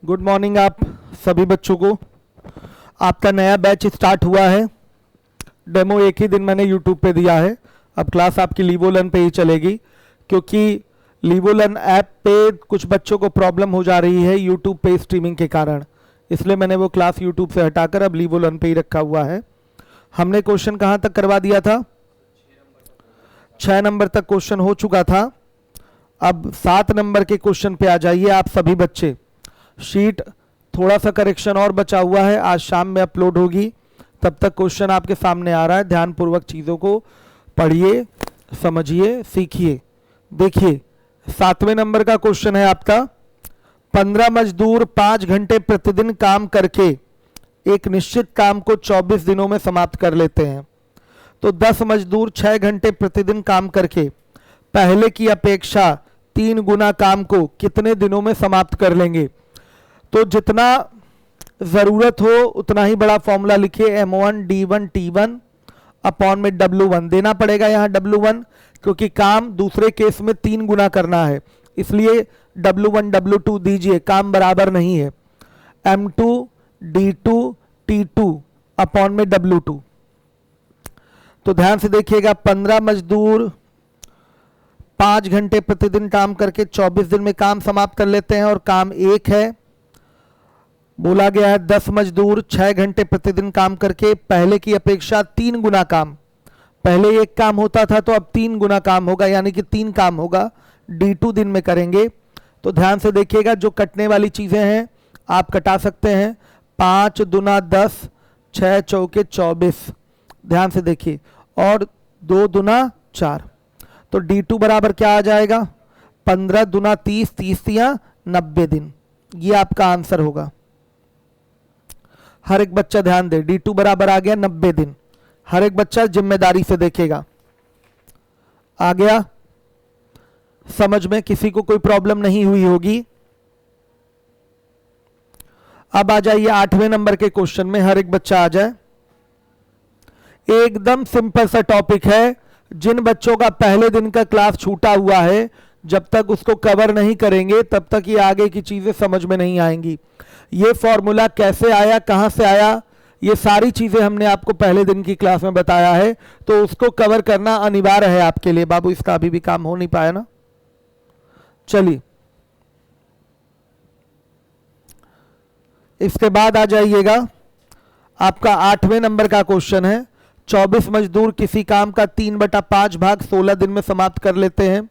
Good morning आप सभी बच्चों को। आपका नया बैच स्टार्ट हुआ है। डेमो एक ही दिन मैंने यूट्यूब पे दिया है। अब क्लास आपकी लीवोलर्न पे ही चलेगी, क्योंकि लीवोलर्न ऐप पे कुछ बच्चों को प्रॉब्लम हो जा रही है यूट्यूब पे स्ट्रीमिंग के कारण, इसलिए मैंने वो क्लास यूट्यूब से हटाकर अब लीवोलर्न पे ही रखा हुआ है। हमने क्वेश्चन कहाँ तक करवा दिया था? 6 नंबर तक क्वेश्चन हो चुका था। अब 7 नंबर के क्वेश्चन पे आ जाइए आप सभी बच्चे। शीट थोड़ा सा करेक्शन और बचा हुआ है, आज शाम में अपलोड होगी। तब तक क्वेश्चन आपके सामने आ रहा है, ध्यानपूर्वक चीज़ों को पढ़िए, समझिए, सीखिए। देखिए 7वें नंबर का क्वेश्चन है आपका। 15 मजदूर 5 घंटे प्रतिदिन काम करके एक निश्चित काम को 24 दिनों में समाप्त कर लेते हैं, तो 10 मजदूर 6 घंटे प्रतिदिन काम करके पहले की अपेक्षा 3 गुना काम को कितने दिनों में समाप्त कर लेंगे? तो जितना ज़रूरत हो उतना ही बड़ा फॉर्मूला लिखिए, M1 D1 T1 अपॉन में W1 देना पड़ेगा यहाँ W1, क्योंकि काम दूसरे केस में 3 गुना करना है, इसलिए W1 W2 दीजिए, काम बराबर नहीं है। M2 D2 T2 अपॉन में W2। तो ध्यान से देखिएगा, 15 मजदूर 5 घंटे प्रतिदिन काम करके 24 दिन में काम समाप्त कर लेते हैं और काम 1 है। बोला गया है 10 मजदूर 6 घंटे प्रतिदिन काम करके पहले की अपेक्षा 3 गुना काम, पहले 1 काम होता था तो अब 3 गुना काम होगा, यानी कि 3 काम होगा, D2 दिन में करेंगे। तो ध्यान से देखिएगा, जो कटने वाली चीज़ें हैं आप कटा सकते हैं। 5 दूना 10, 6 चौके 24, ध्यान से देखिए, और 2 दूना 4, तो D2 बराबर क्या आ जाएगा? 15 दूना 30, 30 या 90 दिन। ये आपका आंसर होगा। हर एक बच्चा ध्यान दे, D2 बराबर आ गया 90 दिन। हर एक बच्चा जिम्मेदारी से देखेगा। आ गया समझ में? किसी को कोई प्रॉब्लम नहीं हुई होगी। अब आ जाइए 8वें नंबर के क्वेश्चन में, हर एक बच्चा आ जाए। एकदम सिंपल सा टॉपिक है। जिन बच्चों का पहले दिन का क्लास छूटा हुआ है, जब तक उसको कवर नहीं करेंगे तब तक ये आगे की चीजें समझ में नहीं आएंगी। ये फॉर्मूला कैसे आया, कहां से आया, ये सारी चीजें हमने आपको पहले दिन की क्लास में बताया है, तो उसको कवर करना अनिवार्य है आपके लिए। बाबू इसका अभी भी काम हो नहीं पाया ना? चलिए इसके बाद आ जाइएगा, आपका 8वें नंबर का क्वेश्चन है। 24 मजदूर किसी काम का 3/5 भाग 16 दिन में समाप्त कर लेते हैं,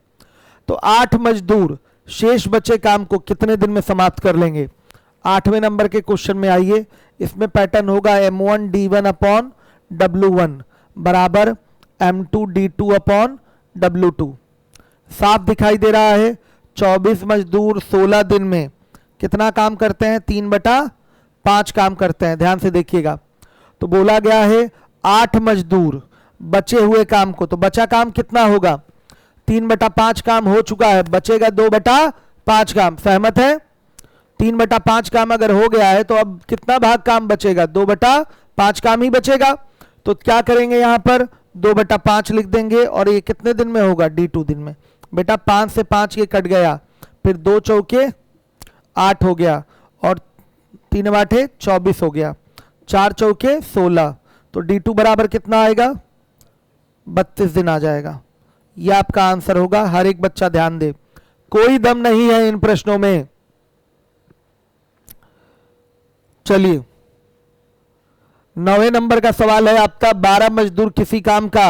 तो 8 मजदूर शेष बचे काम को कितने दिन में समाप्त कर लेंगे? 8वें नंबर के क्वेश्चन में आइए। इसमें पैटर्न होगा M1 D1 अपॉन W1 बराबर M2 D2 अपॉन W2। साफ दिखाई दे रहा है। 24 मजदूर 16 दिन में कितना काम करते हैं? 3/5 काम करते हैं। ध्यान से देखिएगा, तो बोला गया है 8 मजदूर बचे हुए काम को, तो बचा काम कितना होगा? 3/5 काम हो चुका है, बचेगा 2/5 काम। सहमत है? 3/5 काम अगर हो गया है तो अब कितना भाग काम बचेगा? 2/5 काम ही बचेगा। तो क्या करेंगे, यहां पर 2/5 लिख देंगे, और ये कितने दिन में होगा? D2 दिन में। बेटा 5 से 5 ये कट गया, फिर 2 चौके 8 हो गया, और 3 8 24 हो गया, 4 चौके 16, तो D2 बराबर कितना आएगा? 32 दिन आ जाएगा। यह आपका आंसर होगा। हर एक बच्चा ध्यान दे, कोई दम नहीं है इन प्रश्नों में। चलिए 9वें नंबर का सवाल है आपका। 12 मजदूर किसी काम का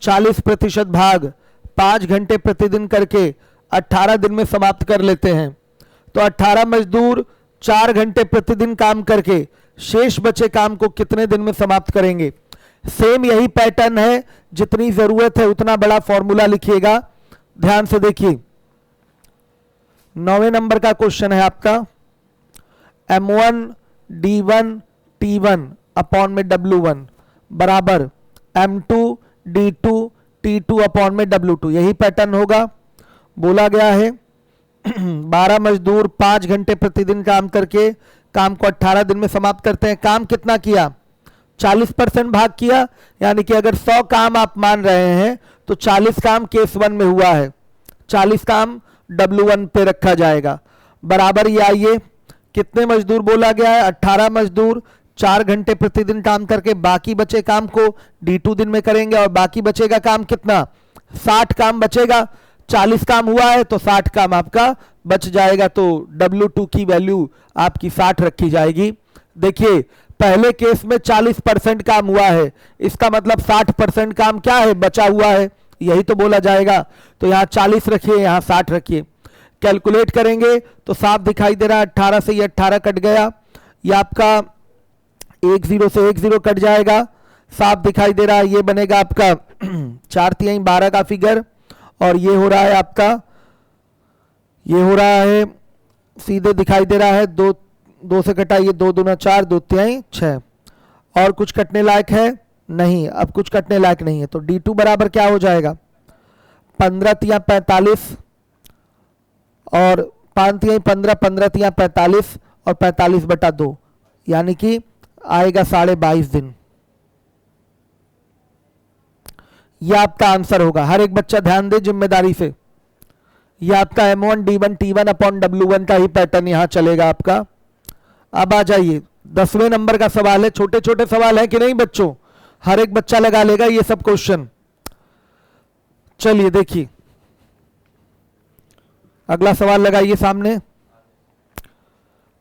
40% भाग 5 घंटे प्रतिदिन करके 18 दिन में समाप्त कर लेते हैं, तो 18 मजदूर 4 घंटे प्रतिदिन काम करके शेष बचे काम को कितने दिन में समाप्त करेंगे? सेम यही पैटर्न है, जितनी जरूरत है उतना बड़ा फॉर्मूला लिखिएगा। ध्यान से देखिए, 9वें नंबर का क्वेश्चन है आपका। M1 D1 T1 अपॉन में W1 बराबर M2 D2 T2 अपॉन में W2। यही पैटर्न होगा। बोला गया है 12 मजदूर 5 घंटे प्रतिदिन काम करके काम को 18 दिन में समाप्त करते हैं। काम कितना किया? 40% भाग किया, यानी कि अगर 100 काम आप मान रहे हैं तो 40 काम केस 1 में हुआ है, 40 काम W1 पे रखा जाएगा। बराबर ये आइए कितने मजदूर बोला गया है? 18 मजदूर 4 घंटे प्रतिदिन काम करके बाकी बचे काम को D2 दिन में करेंगे, और बाकी बचेगा काम कितना? 60 काम बचेगा। 40 काम हुआ है तो 60 काम आपका बच जाएगा, तो W2 की वैल्यू आपकी 60 रखी जाएगी। देखिए पहले केस में 40% काम हुआ है, इसका मतलब 60% काम क्या है? बचा हुआ है, यही तो बोला जाएगा। तो यहाँ 40 रखिए, यहाँ 60 रखिए। कैलकुलेट करेंगे तो साफ दिखाई दे रहा है, 18 से ये 18 कट गया, ये आपका 10 से 10 कट जाएगा, साफ दिखाई दे रहा है। ये बनेगा आपका 4×3 12 का फिगर, और ये हो रहा है आपका, ये हो रहा है सीधे दिखाई दे रहा है, 2 से कटा, ये 2 दूना 4, 2×3 6। और कुछ कटने लायक है? नहीं, अब कुछ कटने लायक नहीं है। तो D2 बराबर क्या हो जाएगा? 15×3 45, और 5×3 15, 15×3 45, और 45/2, यानी कि आएगा 22.5 दिन। यह आपका आंसर होगा। हर एक बच्चा ध्यान दे जिम्मेदारी से। यह आपका M1 D1 T1 upon W1 का ही पैटर्न यहां चलेगा आपका। अब आ जाइए 10वें नंबर का सवाल है। छोटे छोटे सवाल है कि नहीं बच्चों? हर एक बच्चा लगा लेगा ये सब क्वेश्चन। चलिए देखिए अगला सवाल लगाइए सामने।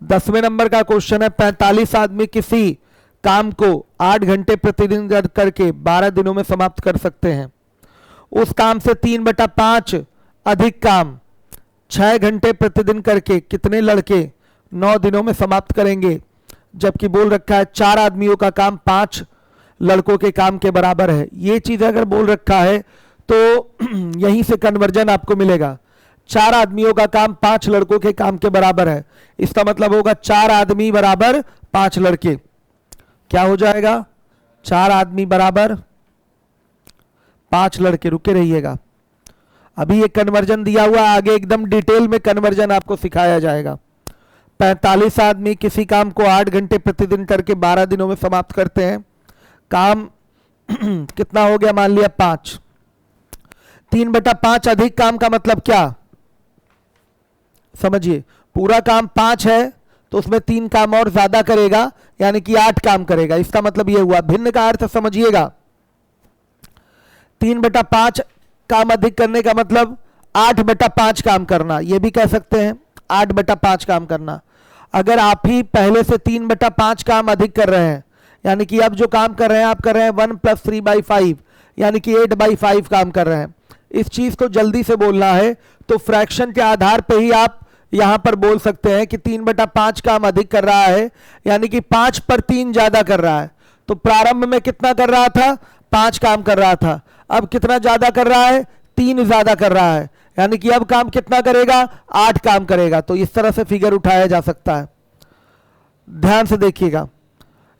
10वें नंबर का क्वेश्चन है, 45 आदमी किसी काम को 8 घंटे प्रतिदिन करके 12 दिनों में समाप्त कर सकते हैं। उस काम से 3/5 अधिक काम 6 घंटे प्रतिदिन करके कितने लड़के 9 दिनों में समाप्त करेंगे? जबकि बोल रखा है 4 आदमियों का काम 5 लड़कों के काम के बराबर है। ये चीज अगर बोल रखा है तो यहीं से कन्वर्जन आपको मिलेगा। 4 आदमियों का काम 5 लड़कों के काम के बराबर है, इसका मतलब होगा 4 आदमी बराबर 5 लड़के। क्या हो जाएगा? 4 आदमी बराबर 5 लड़के। रुके रहिएगा, अभी ये कन्वर्जन दिया हुआ, आगे एकदम डिटेल में कन्वर्जन आपको सिखाया जाएगा। 45 आदमी किसी काम को 8 घंटे प्रतिदिन करके 12 दिनों में समाप्त करते हैं। काम कितना हो गया? मान लिया 5। 3/5 अधिक काम का मतलब क्या? समझिए, पूरा काम 5 है तो उसमें 3 काम और ज्यादा करेगा, यानी कि 8 काम करेगा। इसका मतलब यह हुआ, भिन्न का अर्थ समझिएगा। 3/5 काम अधिक करने का मतलब 8/5 काम करना, यह भी कह सकते हैं 8/5 काम करना। अगर आप ही पहले से 3/5 काम अधिक कर रहे हैं, यानी कि अब जो काम कर रहे हैं आप कर रहे हैं 1 + 3/5, यानी कि 8/5 काम कर रहे हैं। इस चीज को जल्दी से बोलना है तो फ्रैक्शन के आधार पे ही आप यहां पर बोल सकते हैं कि 3/5 काम अधिक कर रहा है, यानी कि 5 पर 3 ज्यादा कर रहा है। तो प्रारंभ में कितना कर रहा था? 5 काम कर रहा था, अब कितना ज्यादा कर रहा है? 3 ज्यादा कर रहा है, यानी कि अब काम कितना करेगा? 8 काम करेगा। तो इस तरह से फिगर उठाया जा सकता है। ध्यान से देखिएगा,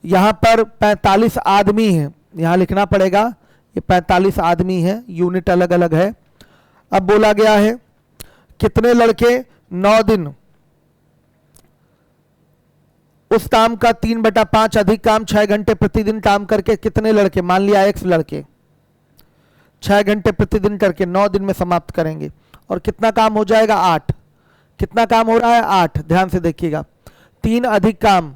यहां पर 45 आदमी है, यहां लिखना पड़ेगा ये 45 आदमी है, यूनिट अलग अलग है। अब बोला गया है कितने लड़के 9 दिन उस काम का 3/5 अधिक काम 6 घंटे प्रतिदिन काम करके कितने लड़के, मान लिया X लड़के 6 घंटे प्रतिदिन करके 9 दिन में समाप्त करेंगे। और कितना काम हो जाएगा? 8। कितना काम हो रहा है? 8। ध्यान से देखिएगा, 3 अधिक काम,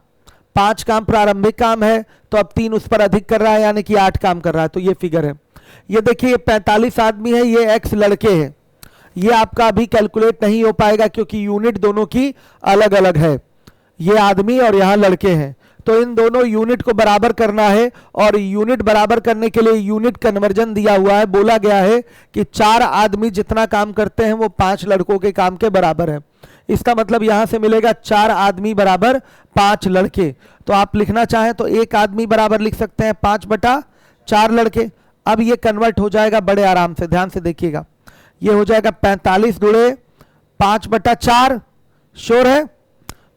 5 काम प्रारंभिक काम है तो अब 3 उस पर अधिक कर रहा है, यानी कि 8 काम कर रहा है। तो ये फिगर है। ये देखिए 45 आदमी है, ये X लड़के हैं। ये आपका अभी कैलकुलेट नहीं हो पाएगा क्योंकि यूनिट दोनों की अलग अलग है। ये आदमी और यहां लड़के हैं, तो इन दोनों यूनिट को बराबर करना है। और यूनिट बराबर करने के लिए यूनिट कन्वर्जन दिया हुआ है। बोला गया है कि 4 आदमी जितना काम करते हैं वो 5 लड़कों के काम के बराबर है। इसका मतलब यहां से मिलेगा 4 आदमी बराबर 5 लड़के। तो आप लिखना चाहें तो 1 आदमी बराबर लिख सकते हैं 5/4 लड़के। अब ये कन्वर्ट हो जाएगा बड़े आराम से, ध्यान से देखिएगा। ये हो जाएगा 45 गुणे 5/4। श्योर है?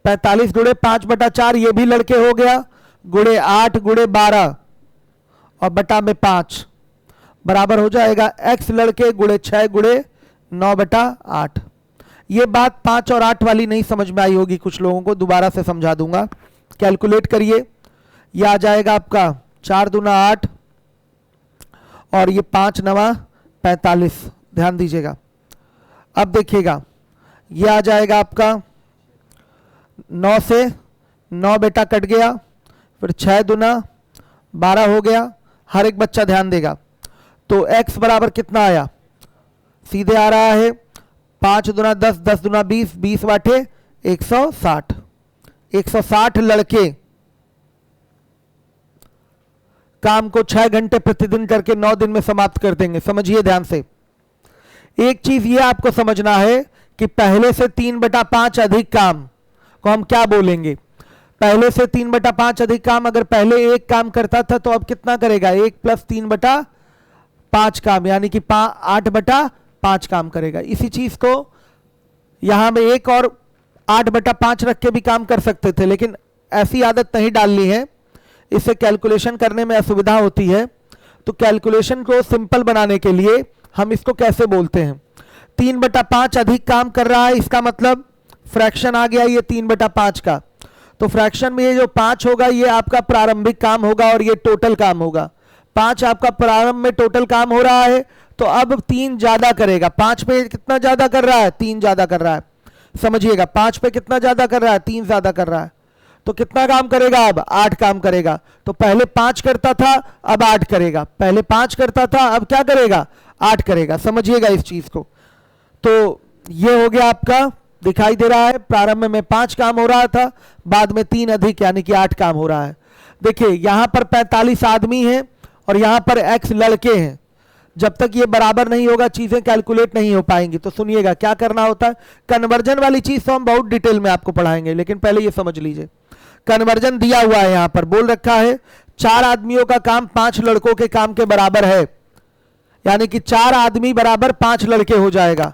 45 गुणे 5/4, ये भी लड़के हो गया, गुणे 8 गुणे 12 और बटा में 5 बराबर हो जाएगा X लड़के गुणे 6 गुणे 9/8। ये बात 5 और 8 वाली नहीं समझ में आई होगी कुछ लोगों को, दोबारा से समझा दूंगा। कैलकुलेट करिए, ये आ जाएगा आपका 4 दूना 8 और ये 5 9 45। ध्यान दीजिएगा, अब देखिएगा ये आ जाएगा आपका 9 से 9 बेटा कट गया, फिर 6 दूना 12 हो गया। हर एक बच्चा ध्यान देगा। तो x बराबर कितना आया, सीधे आ रहा है 5 दूना 10, 10 दूना 20, 20 बाटे 160। 160 लड़के काम को 6 घंटे प्रतिदिन करके 9 दिन में समाप्त कर देंगे। समझिए ध्यान से। एक चीज ये आपको समझना है कि पहले से 3/5 अधिक काम को हम क्या बोलेंगे। पहले से 3/5 अधिक काम, अगर पहले एक काम करता था तो अब कितना करेगा, 1 + 3/5 काम, यानी कि 8/5 काम करेगा। इसी चीज को यहां में 1 और 8/5 रख के भी काम कर सकते थे, लेकिन ऐसी आदत नहीं डालनी है, इससे कैलकुलेशन करने में असुविधा होती है। तो कैलकुलेशन को सिंपल बनाने के लिए हम इसको कैसे बोलते हैं, 3/5 अधिक काम कर रहा है, इसका मतलब फ्रैक्शन आ गया ये 3/5 का। तो फ्रैक्शन में ये जो 5 होगा ये आपका प्रारंभिक काम होगा और ये टोटल काम होगा। 5 आपका प्रारंभ में टोटल काम हो रहा है, तो अब 3 ज्यादा करेगा। 5 पे कितना ज्यादा कर रहा है, 3 ज्यादा कर रहा है। समझिएगा, 5 पे कितना ज्यादा कर रहा है, 3 ज्यादा कर रहा है। तो कितना काम करेगा, अब 8 काम करेगा। तो पहले 5 करता था, अब 8 करेगा। पहले 5 करता था, अब क्या करेगा, 8 करेगा। समझिएगा इस चीज को। तो ये हो गया आपका, दिखाई दे रहा है प्रारंभ में 5 काम हो रहा था, बाद में 3 अधिक यानी कि 8 काम हो रहा है। देखिए यहां पर 45 आदमी हैं और यहां पर x लड़के हैं। जब तक ये बराबर नहीं होगा चीजें कैलकुलेट नहीं हो पाएंगी। तो सुनिएगा क्या करना होता है। कन्वर्जन वाली चीज तो हम बहुत डिटेल में आपको पढ़ाएंगे, लेकिन पहले ये समझ लीजिए। कन्वर्जन दिया हुआ है, यहां पर बोल रखा है 4 आदमियों का काम 5 लड़कों के काम के बराबर है, यानी कि 4 आदमी बराबर 5 लड़के हो जाएगा।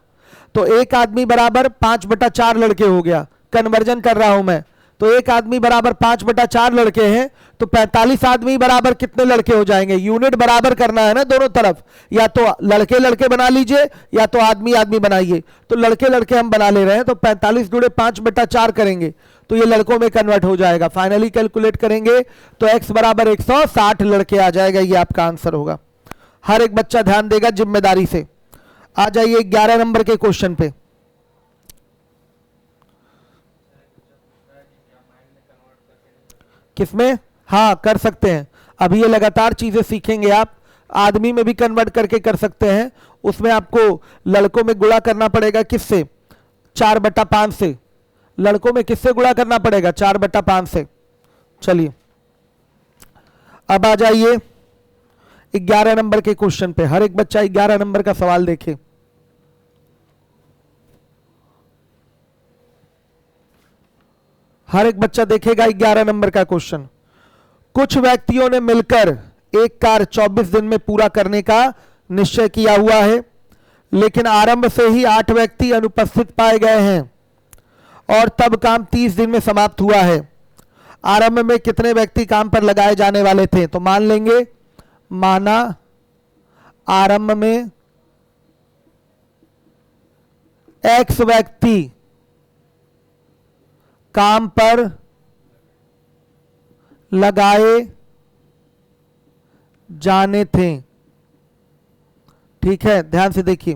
तो 1 आदमी बराबर 5/4 लड़के हो गया। कन्वर्जन कर रहा हूं मैं, तो 1 आदमी बराबर 5/4 लड़के हैं, तो 45 आदमी बराबर कितने लड़के हो जाएंगे। यूनिट बराबर करना है ना दोनों तरफ, या तो लड़के लड़के बना लीजिए या तो आदमी आदमी बनाइए। तो लड़के लड़के हम बना ले रहे हैं, तो 45 × 5/4 करेंगे तो ये लड़कों में कन्वर्ट हो जाएगा। फाइनली कैलकुलेट करेंगे तो x बराबर 160 लड़के आ जाएगा। ये आपका आंसर होगा। हर एक बच्चा ध्यान देगा जिम्मेदारी से। आ जाइए 11 नंबर के क्वेश्चन पे। किसमें, हाँ कर सकते हैं। अभी ये लगातार चीजें सीखेंगे आप। आदमी में भी कन्वर्ट करके कर सकते हैं। उसमें आपको लड़कों में गुणा करना पड़ेगा, किससे, 4/5 से। लड़कों में किससे गुणा करना पड़ेगा, 4/5 से। चलिए अब आ जाइए 11 नंबर के क्वेश्चन पे। हर एक बच्चा 11 नंबर का सवाल देखे। हर एक बच्चा देखेगा 11 नंबर का क्वेश्चन। कुछ व्यक्तियों ने मिलकर एक कार्य 24 दिन में पूरा करने का निश्चय किया हुआ है, लेकिन आरंभ से ही 8 व्यक्ति अनुपस्थित पाए गए हैं और तब काम 30 दिन में समाप्त हुआ है। आरंभ में कितने व्यक्ति काम पर लगाए जाने वाले थे। तो मान लेंगे, माना आरंभ में x व्यक्ति काम पर लगाए जाने थे। ठीक है, ध्यान से देखिए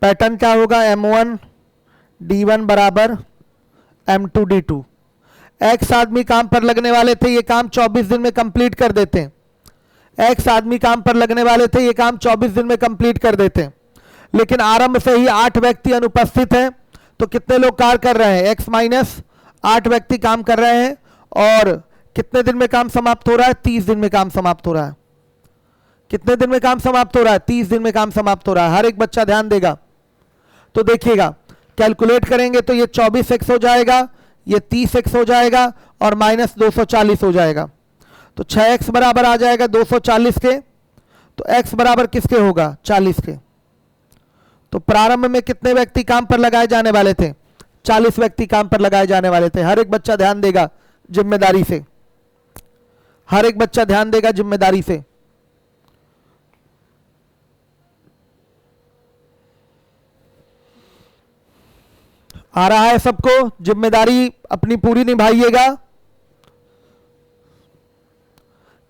पैटर्न क्या होगा, M1 D1 बराबर M2 D2। x आदमी काम पर लगने वाले थे, ये काम 24 दिन में कंप्लीट कर देते हैं। x आदमी काम पर लगने वाले थे, ये काम 24 दिन में कंप्लीट कर देते हैं, लेकिन आरंभ से ही 8 व्यक्ति अनुपस्थित हैं। तो कितने लोग कार्य कर रहे हैं, x - 8 व्यक्ति काम कर रहे हैं और कितने दिन में काम समाप्त हो रहा है, 30 दिन में काम समाप्त हो रहा है। कितने दिन में काम समाप्त हो रहा है, 30 दिन में काम समाप्त हो रहा है। हर एक बच्चा ध्यान देगा। तो देखिएगा कैलकुलेट करेंगे तो ये 24x हो जाएगा, ये 30x हो जाएगा और -240 हो जाएगा। तो 6x बराबर आ जाएगा 240 के। तो x बराबर किसके होगा, 40 के। तो प्रारंभ में कितने व्यक्ति काम पर लगाए जाने वाले थे, 40 व्यक्ति काम पर लगाए जाने वाले थे। हर एक बच्चा ध्यान देगा जिम्मेदारी से। हर एक बच्चा ध्यान देगा जिम्मेदारी से। आ रहा है सबको, जिम्मेदारी अपनी पूरी निभाइएगा।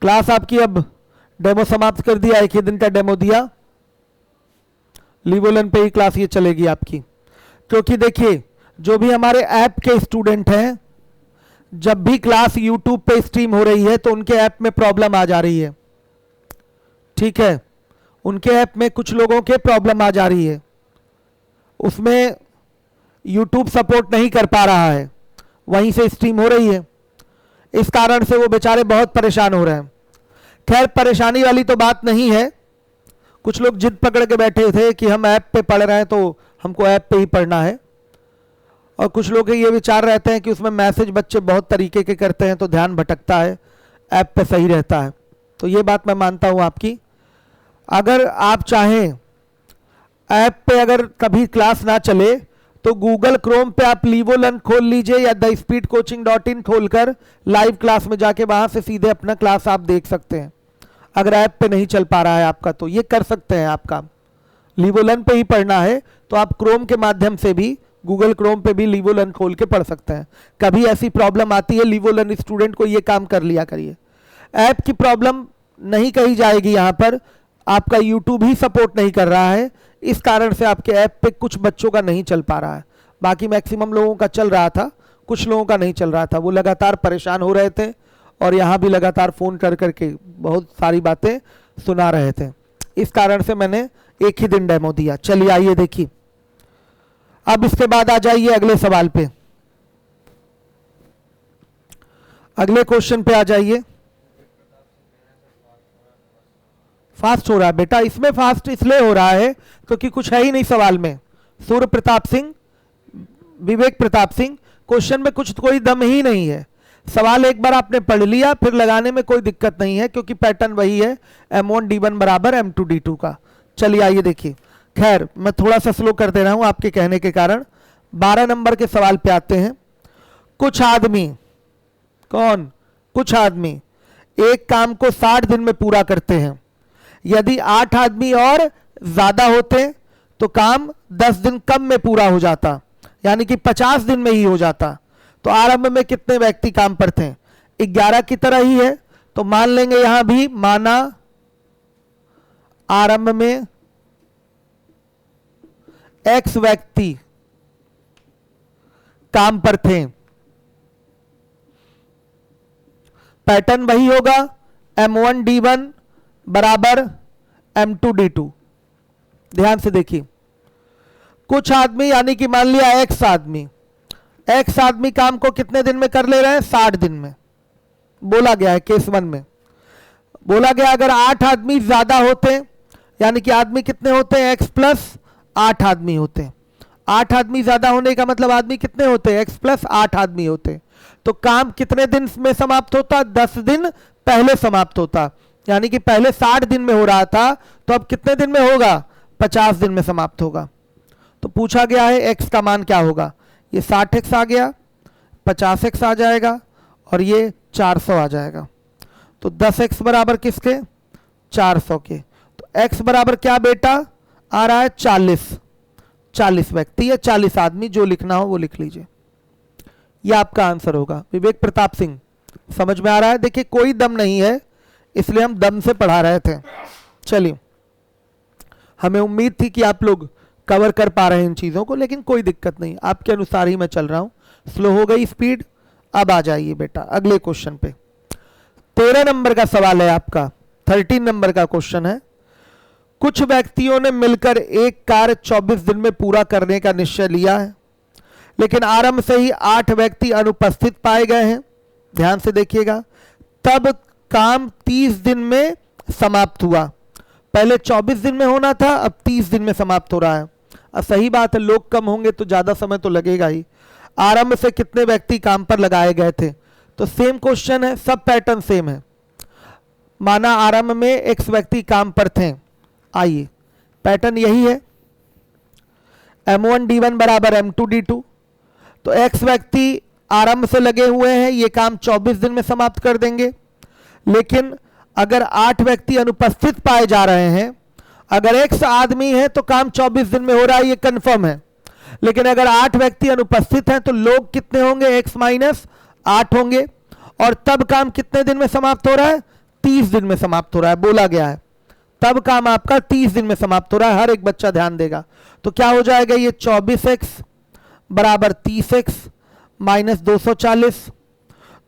क्लास आपकी अब डेमो समाप्त कर दिया, एक ही दिन का डेमो दिया। लीवोलन पे ही क्लास ये चलेगी आपकी, क्योंकि देखिए जो भी हमारे ऐप के स्टूडेंट हैं, जब भी क्लास यूट्यूब पे स्ट्रीम हो रही है तो उनके ऐप में प्रॉब्लम आ जा रही है, ठीक है, उनके ऐप में कुछ लोगों के प्रॉब्लम आ जा रही है, उसमें यूट्यूब सपोर्ट नहीं कर पा रहा है, वहीं से स्ट्रीम हो रही है, इस कारण से वो बेचारे बहुत परेशान हो रहे हैं। खैर परेशानी वाली तो बात नहीं है, कुछ लोग जिद पकड़ के बैठे थे कि हम ऐप पे पढ़ रहे हैं तो हमको ऐप पे ही पढ़ना है, और कुछ लोग के ये विचार रहते हैं कि उसमें मैसेज बच्चे बहुत तरीके के करते हैं तो ध्यान भटकता है, ऐप पे सही रहता है। तो ये बात मैं मानता हूँ आपकी। अगर आप चाहें ऐप पे अगर कभी क्लास ना चले तो गूगल क्रोम पे आप लीवो लर्न खोल लीजिए या thespeedcoaching.in खोलकर लाइव क्लास में जाके वहां से सीधे अपना क्लास आप देख सकते हैं। अगर ऐप पे नहीं चल पा रहा है आपका तो ये कर सकते हैं आप काम। लीवो लर्न पे ही पढ़ना है तो आप क्रोम के माध्यम से भी, गूगल क्रोम पे भी लीवो लर्न खोल के पढ़ सकते हैं। कभी ऐसी प्रॉब्लम आती है लीवो लर्न स्टूडेंट को ये काम कर लिया करिए। ऐप की प्रॉब्लम नहीं कही जाएगी यहाँ पर, आपका यूट्यूब ही सपोर्ट नहीं कर रहा है, इस कारण से आपके ऐप पे कुछ बच्चों का नहीं चल पा रहा है। बाकी मैक्सिमम लोगों का चल रहा था, कुछ लोगों का नहीं चल रहा था, वो लगातार परेशान हो रहे थे और यहाँ भी लगातार फ़ोन कर करके बहुत सारी बातें सुना रहे थे। इस कारण से मैंने एक ही दिन डेमो दिया। चलिए आइए देखिए, अब इसके बाद आ जाइए अगले सवाल पे, अगले क्वेश्चन पे आ जाइए। फास्ट हो रहा है बेटा, इसमें फास्ट इसलिए हो रहा है क्योंकि कुछ है ही नहीं सवाल में। सूर्य प्रताप सिंह, विवेक प्रताप सिंह, क्वेश्चन में कुछ कोई दम ही नहीं है। सवाल एक बार आपने पढ़ लिया फिर लगाने में कोई दिक्कत नहीं है क्योंकि पैटर्न वही है, M1 D1 बराबर M2 D2 का। चलिए आइए देखिए, खैर मैं थोड़ा सा स्लो कर दे रहा हूं आपके कहने के कारण। 12 नंबर के सवाल पे आते हैं। कुछ आदमी, कौन? कुछ आदमी एक काम को 60 दिन में पूरा करते हैं। यदि 8 आदमी और ज्यादा होते तो काम 10 दिन कम में पूरा हो जाता, यानी कि 50 दिन में ही हो जाता। तो आरंभ में कितने व्यक्ति काम पर थे? 11 की तरह ही है, तो मान लेंगे यहां भी, माना आरंभ में X व्यक्ति काम पर थे। पैटर्न वही होगा, M1 D1 बराबर M2 D2। ध्यान से देखिए, कुछ आदमी यानी कि मान लिया X आदमी काम को कितने दिन में कर ले रहे हैं? 60 दिन में। बोला गया है केस 1 में, बोला गया अगर 8 आदमी ज्यादा होते, यानी कि आदमी कितने होते हैं? X प्लस 8 आदमी होते हैं। 8 आदमी ज्यादा होने का मतलब आदमी कितने होते हैं? X प्लस 8 आदमी होते हैं। तो काम कितने दिन में समाप्त होता? 10 दिन पहले समाप्त होता, यानी कि पहले 60 दिन में हो रहा था तो अब कितने दिन में होगा? 50 दिन में समाप्त होगा। तो पूछा गया है x का मान क्या होगा? ये 60x आ गया, 50x आ जाएगा और ये 400 आ जाएगा। तो 10x बराबर किसके? 400 के। तो x बराबर क्या बेटा आ रहा है? 40 व्यक्ति या 40 आदमी, जो लिखना हो वो लिख लीजिए। यह आपका आंसर होगा। विवेक प्रताप सिंह, समझ में आ रहा है? देखिए कोई दम नहीं है, इसलिए हम दम से पढ़ा रहे थे। चलिए, हमें उम्मीद थी कि आप लोग कवर कर पा रहे हैं इन चीजों को, लेकिन कोई दिक्कत नहीं, आपके अनुसार ही मैं चल रहा हूं। स्लो हो गई स्पीड। अब आ जाइए बेटा अगले क्वेश्चन पे। 13 नंबर का सवाल है आपका, 13 नंबर का क्वेश्चन है। कुछ व्यक्तियों ने मिलकर एक कार्य 24 दिन में पूरा करने का निश्चय लिया है, लेकिन आरंभ से ही 8 व्यक्ति अनुपस्थित पाए गए हैं। ध्यान से देखिएगा, तब काम 30 दिन में समाप्त हुआ। पहले 24 दिन में होना था, अब 30 दिन में समाप्त हो रहा है। अब सही बात है, लोग कम होंगे तो ज्यादा समय तो लगेगा ही। आरंभ से कितने व्यक्ति काम पर लगाए गए थे? तो सेम क्वेश्चन है, सब पैटर्न सेम है। माना आरंभ में x व्यक्ति काम पर थे, आइए पैटर्न यही है, M1 D1 बराबर M2 D2। तो x व्यक्ति आरंभ से लगे हुए हैं, ये काम 24 दिन में समाप्त कर देंगे। लेकिन अगर 8 व्यक्ति अनुपस्थित पाए जा रहे हैं, अगर x आदमी है तो काम 24 दिन में हो रहा है, ये कंफर्म है। लेकिन अगर 8 व्यक्ति अनुपस्थित हैं तो लोग कितने होंगे? x माइनस 8 होंगे। और तब काम कितने दिन में समाप्त हो रहा है? 30 दिन में समाप्त हो रहा है, बोला गया है। तब काम आपका 30 दिन में समाप्त हो रहा है, हर एक बच्चा ध्यान देगा। तो क्या हो जाएगा? ये 24x बराबर 30x माइनस 240,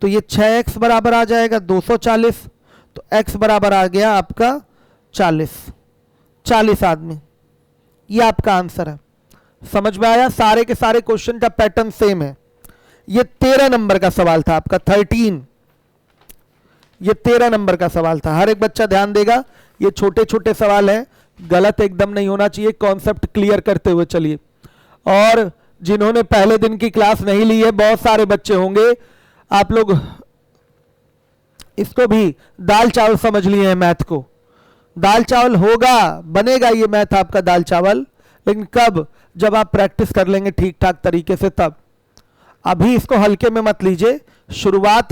तो ये 6x बराबर आ जाएगा 240, तो x बराबर आ गया आपका 40 आदमी। ये आपका आंसर है। समझ में आया? सारे के सारे क्वेश्चन का पैटर्न सेम है। ये 13 नंबर का सवाल था आपका 13, ये 13 नंबर का सवाल था। हर एक बच्चा ध्यान देगा, ये छोटे छोटे सवाल हैं, गलत एकदम नहीं होना चाहिए, कॉन्सेप्ट क्लियर करते हुए चलिए। और जिन्होंने पहले दिन की क्लास नहीं ली है, बहुत सारे बच्चे होंगे, आप लोग इसको भी दाल चावल समझ लिए हैं, मैथ को दाल चावल होगा, बनेगा ये मैथ आपका दाल चावल, लेकिन कब? जब आप प्रैक्टिस कर लेंगे ठीक ठाक तरीके से तब। अभी इसको हल्के में मत लीजिए, शुरुआत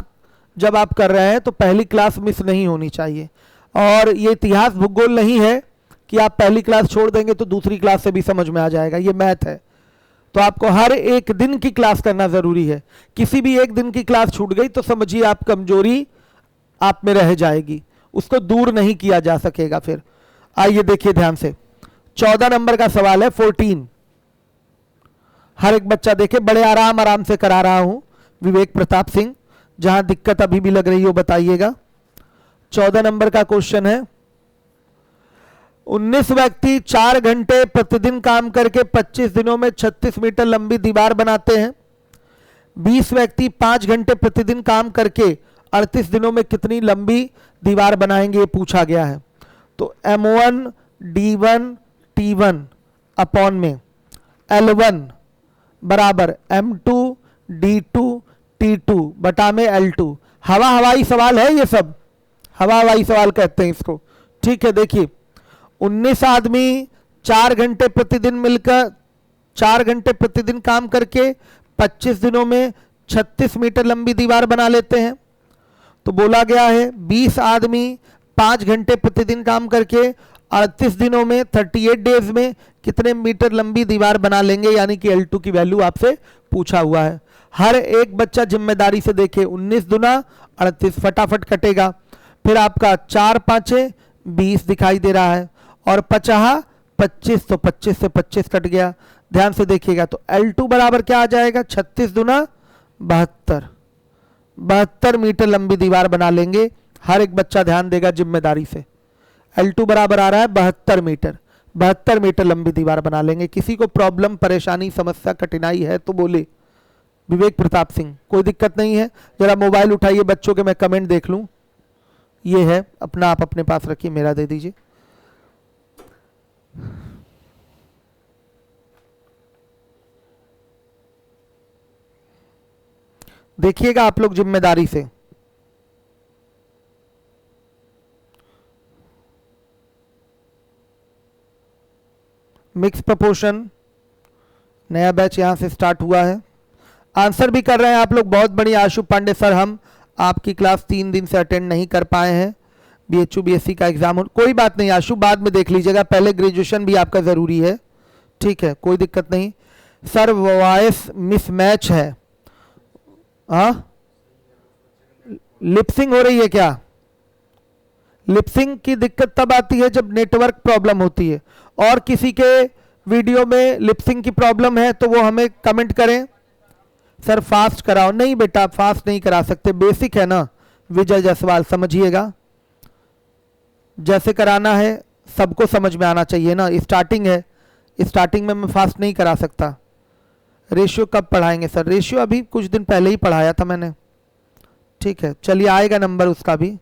जब आप कर रहे हैं तो पहली क्लास मिस नहीं होनी चाहिए। और ये इतिहास भूगोल नहीं है कि आप पहली क्लास छोड़ देंगे तो दूसरी क्लास से भी समझ में आ जाएगा, ये मैथ है। तो आपको हर एक दिन की क्लास करना जरूरी है। किसी भी एक दिन की क्लास छूट गई तो समझिए आप कमजोरी आप में रह जाएगी, उसको दूर नहीं किया जा सकेगा फिर। आइए देखिए ध्यान से, 14 नंबर का सवाल है 14। हर एक बच्चा देखे, बड़े आराम से करा रहा हूं, विवेक प्रताप सिंह, जहां दिक्कत अभी भी लग रही हो बताइएगा। 14 नंबर का क्वेश्चन है, 19 व्यक्ति 4 घंटे प्रतिदिन काम करके 25 दिनों में 36 मीटर लंबी दीवार बनाते हैं। 20 व्यक्ति 5 घंटे प्रतिदिन काम करके 38 दिनों में कितनी लंबी दीवार बनाएंगे, ये पूछा गया है। तो M1 D1 T1 अपॉन में L1 बराबर M2 D2 T2 बटा में L2। हवाई सवाल है ये सब, हवाई सवाल कहते हैं इसको। ठीक है, देखिए 19 आदमी 4 घंटे प्रतिदिन मिलकर 4 घंटे प्रतिदिन काम करके 25 दिनों में 36 मीटर लंबी दीवार बना लेते हैं। तो बोला गया है 20 आदमी 5 घंटे प्रतिदिन काम करके 38 दिनों में 38 डेज में कितने मीटर लंबी दीवार बना लेंगे, यानी कि L2 की वैल्यू आपसे पूछा हुआ है। हर एक बच्चा जिम्मेदारी से देखे, 19 दुना 38 फटाफट कटेगा, फिर आपका 4 5 20 दिखाई दे रहा है, और 50 25, तो 25 से 25 कट गया। ध्यान से देखिएगा, तो L2 बराबर क्या आ जाएगा, 36 दुना 72 मीटर लंबी दीवार बना लेंगे। हर एक बच्चा ध्यान देगा जिम्मेदारी से। L2 बराबर आ रहा है 72 मीटर लंबी दीवार बना लेंगे। किसी को प्रॉब्लम, परेशानी, समस्या, कठिनाई है तो बोले। विवेक प्रताप सिंह, कोई दिक्कत नहीं है, जरा मोबाइल उठाइए बच्चों के, मैं कमेंट देख लूं। ये है अपना, आप अपने पास रखिए, मेरा दे दीजिए। देखिएगा आप लोग जिम्मेदारी से। मिक्स प्रपोर्शन नया बैच यहां से स्टार्ट हुआ है। आंसर भी कर रहे हैं आप लोग, बहुत बढ़िया। आशु पांडे सर, हम आपकी क्लास 3 दिन से अटेंड नहीं कर पाए हैं, BHU BSc का एग्जाम हो। कोई बात नहीं आशु, बाद में देख लीजिएगा, पहले ग्रेजुएशन भी आपका जरूरी है। ठीक है, कोई दिक्कत नहीं। सर वॉइस मिसमैच है, हाँ लिपसिंग हो रही है क्या? लिपसिंग की दिक्कत तब आती है जब नेटवर्क प्रॉब्लम होती है। और किसी के वीडियो में लिपसिंग की प्रॉब्लम है तो वो हमें कमेंट करें। सर फास्ट कराओ, नहीं बेटा फास्ट नहीं करा सकते, बेसिक है ना। विजय जायसवाल, समझिएगा, जैसे कराना है सबको समझ में आना चाहिए ना, स्टार्टिंग है, स्टार्टिंग में मैं फास्ट नहीं करा सकता। रेशियो कब पढ़ाएंगे सर? रेशियो अभी कुछ दिन पहले ही पढ़ाया था मैंने। ठीक है, चलिए आएगा नंबर उसका भी,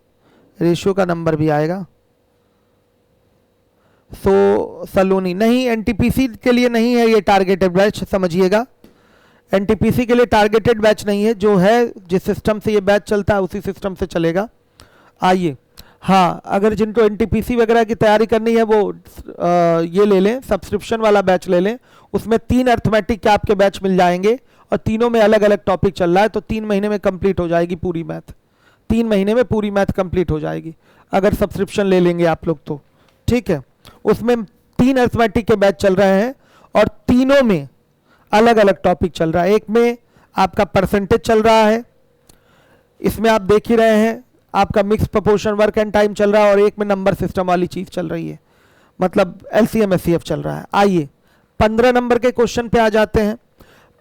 रेशियो का नंबर भी आएगा। सो सलोनी नहीं, एनटीपीसी के लिए नहीं है ये टारगेटेड बैच, समझिएगा। एनटीपीसी के लिए टारगेटेड बैच नहीं है, जो है जिस सिस्टम से ये बैच चलता है उसी सिस्टम से चलेगा। आइए, हाँ अगर जिनको एनटीपीसी वगैरह की तैयारी करनी है वो ये ले लें, सब्सक्रिप्शन वाला बैच ले लें। उसमें 3 अर्थमेटिक के आपके बैच मिल जाएंगे और तीनों में अलग अलग टॉपिक चल रहा है, तो 3 महीने में कंप्लीट हो जाएगी पूरी मैथ। 3 महीने में पूरी मैथ कंप्लीट हो जाएगी अगर सब्सक्रिप्शन ले लेंगे आप लोग तो। ठीक है, उसमें 3 अर्थमेटिक के बैच चल रहे हैं और तीनों में अलग अलग टॉपिक चल रहा है। एक में आपका परसेंटेज चल रहा है, इसमें आप देख ही रहे हैं आपका mix proportion work and time चल रहा है, और एक में नंबर सिस्टम वाली चीज चल रही है, मतलब LCM SCF चल रहा है। आइए 15 नंबर के क्वेश्चन पे आ जाते हैं।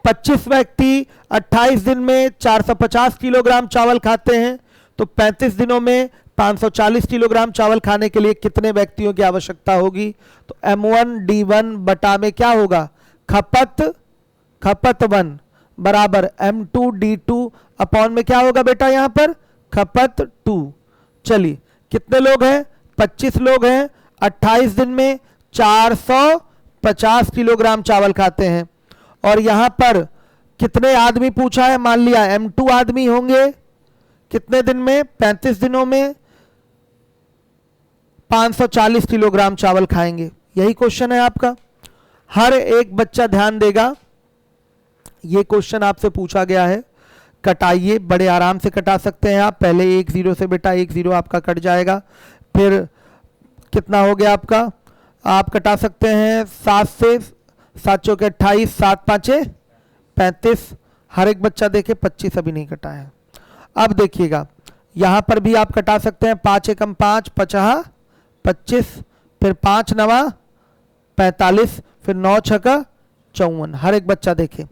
25 व्यक्ति 28 दिन में 450 किलोग्राम चावल खाते हैं, तो 35 दिनों में 540 किलोग्राम चावल खाने के लिए कितने व्यक्तियों की आवश्यकता होगी? तो M1 D1 बटा में क्या होगा? खपत 1 बराबर M2 D2 अपॉन में क्या होगा बेटा यहां पर? खपत 2। चलिए कितने लोग हैं? 25 लोग हैं, 28 दिन में 450 किलोग्राम चावल खाते हैं, और यहां पर कितने आदमी पूछा है? मान लिया M2 आदमी होंगे, कितने दिन में? 35 दिनों में 540 किलोग्राम चावल खाएंगे। यही क्वेश्चन है आपका। हर एक बच्चा ध्यान देगा, ये क्वेश्चन आपसे पूछा गया है। कटाइए, बड़े आराम से कटा सकते हैं आप। पहले 1 0 से बेटा 1 0 आपका कट जाएगा, फिर कितना हो गया आपका? आप कटा सकते हैं 7 से, 7 चौके 28, 7 पाँचे 35। हर एक बच्चा देखे 25 अभी नहीं कटा है। अब देखिएगा यहां पर भी आप कटा सकते हैं। 5 एकम 5, 5 25, फिर 5 9 45, फिर 9 6 54। हर एक बच्चा देखे।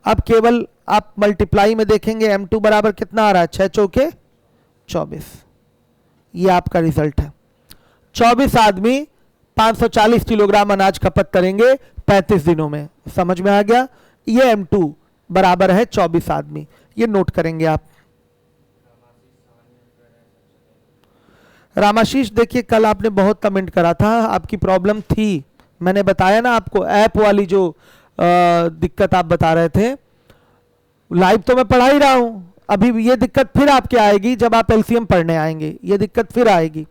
अब केवल आप मल्टीप्लाई में देखेंगे M2 बराबर कितना आ रहा है? 6 चौके 24। ये आपका रिजल्ट है। 24 आदमी 540 किलोग्राम अनाज खपत करेंगे 35 दिनों में। समझ में आ गया? ये M2 बराबर है 24 आदमी। ये नोट करेंगे आप। रामाशीष देखिए, कल आपने बहुत कमेंट करा था, आपकी प्रॉब्लम थी, मैंने बताया ना आपको, ऐप वाली जो दिक्कत आप बता रहे थे। लाइव तो मैं पढ़ा ही रहा हूं, अभी ये दिक्कत फिर आपके आएगी जब आप एलसीएम पढ़ने आएंगे। ये दिक्कत फिर आएगी।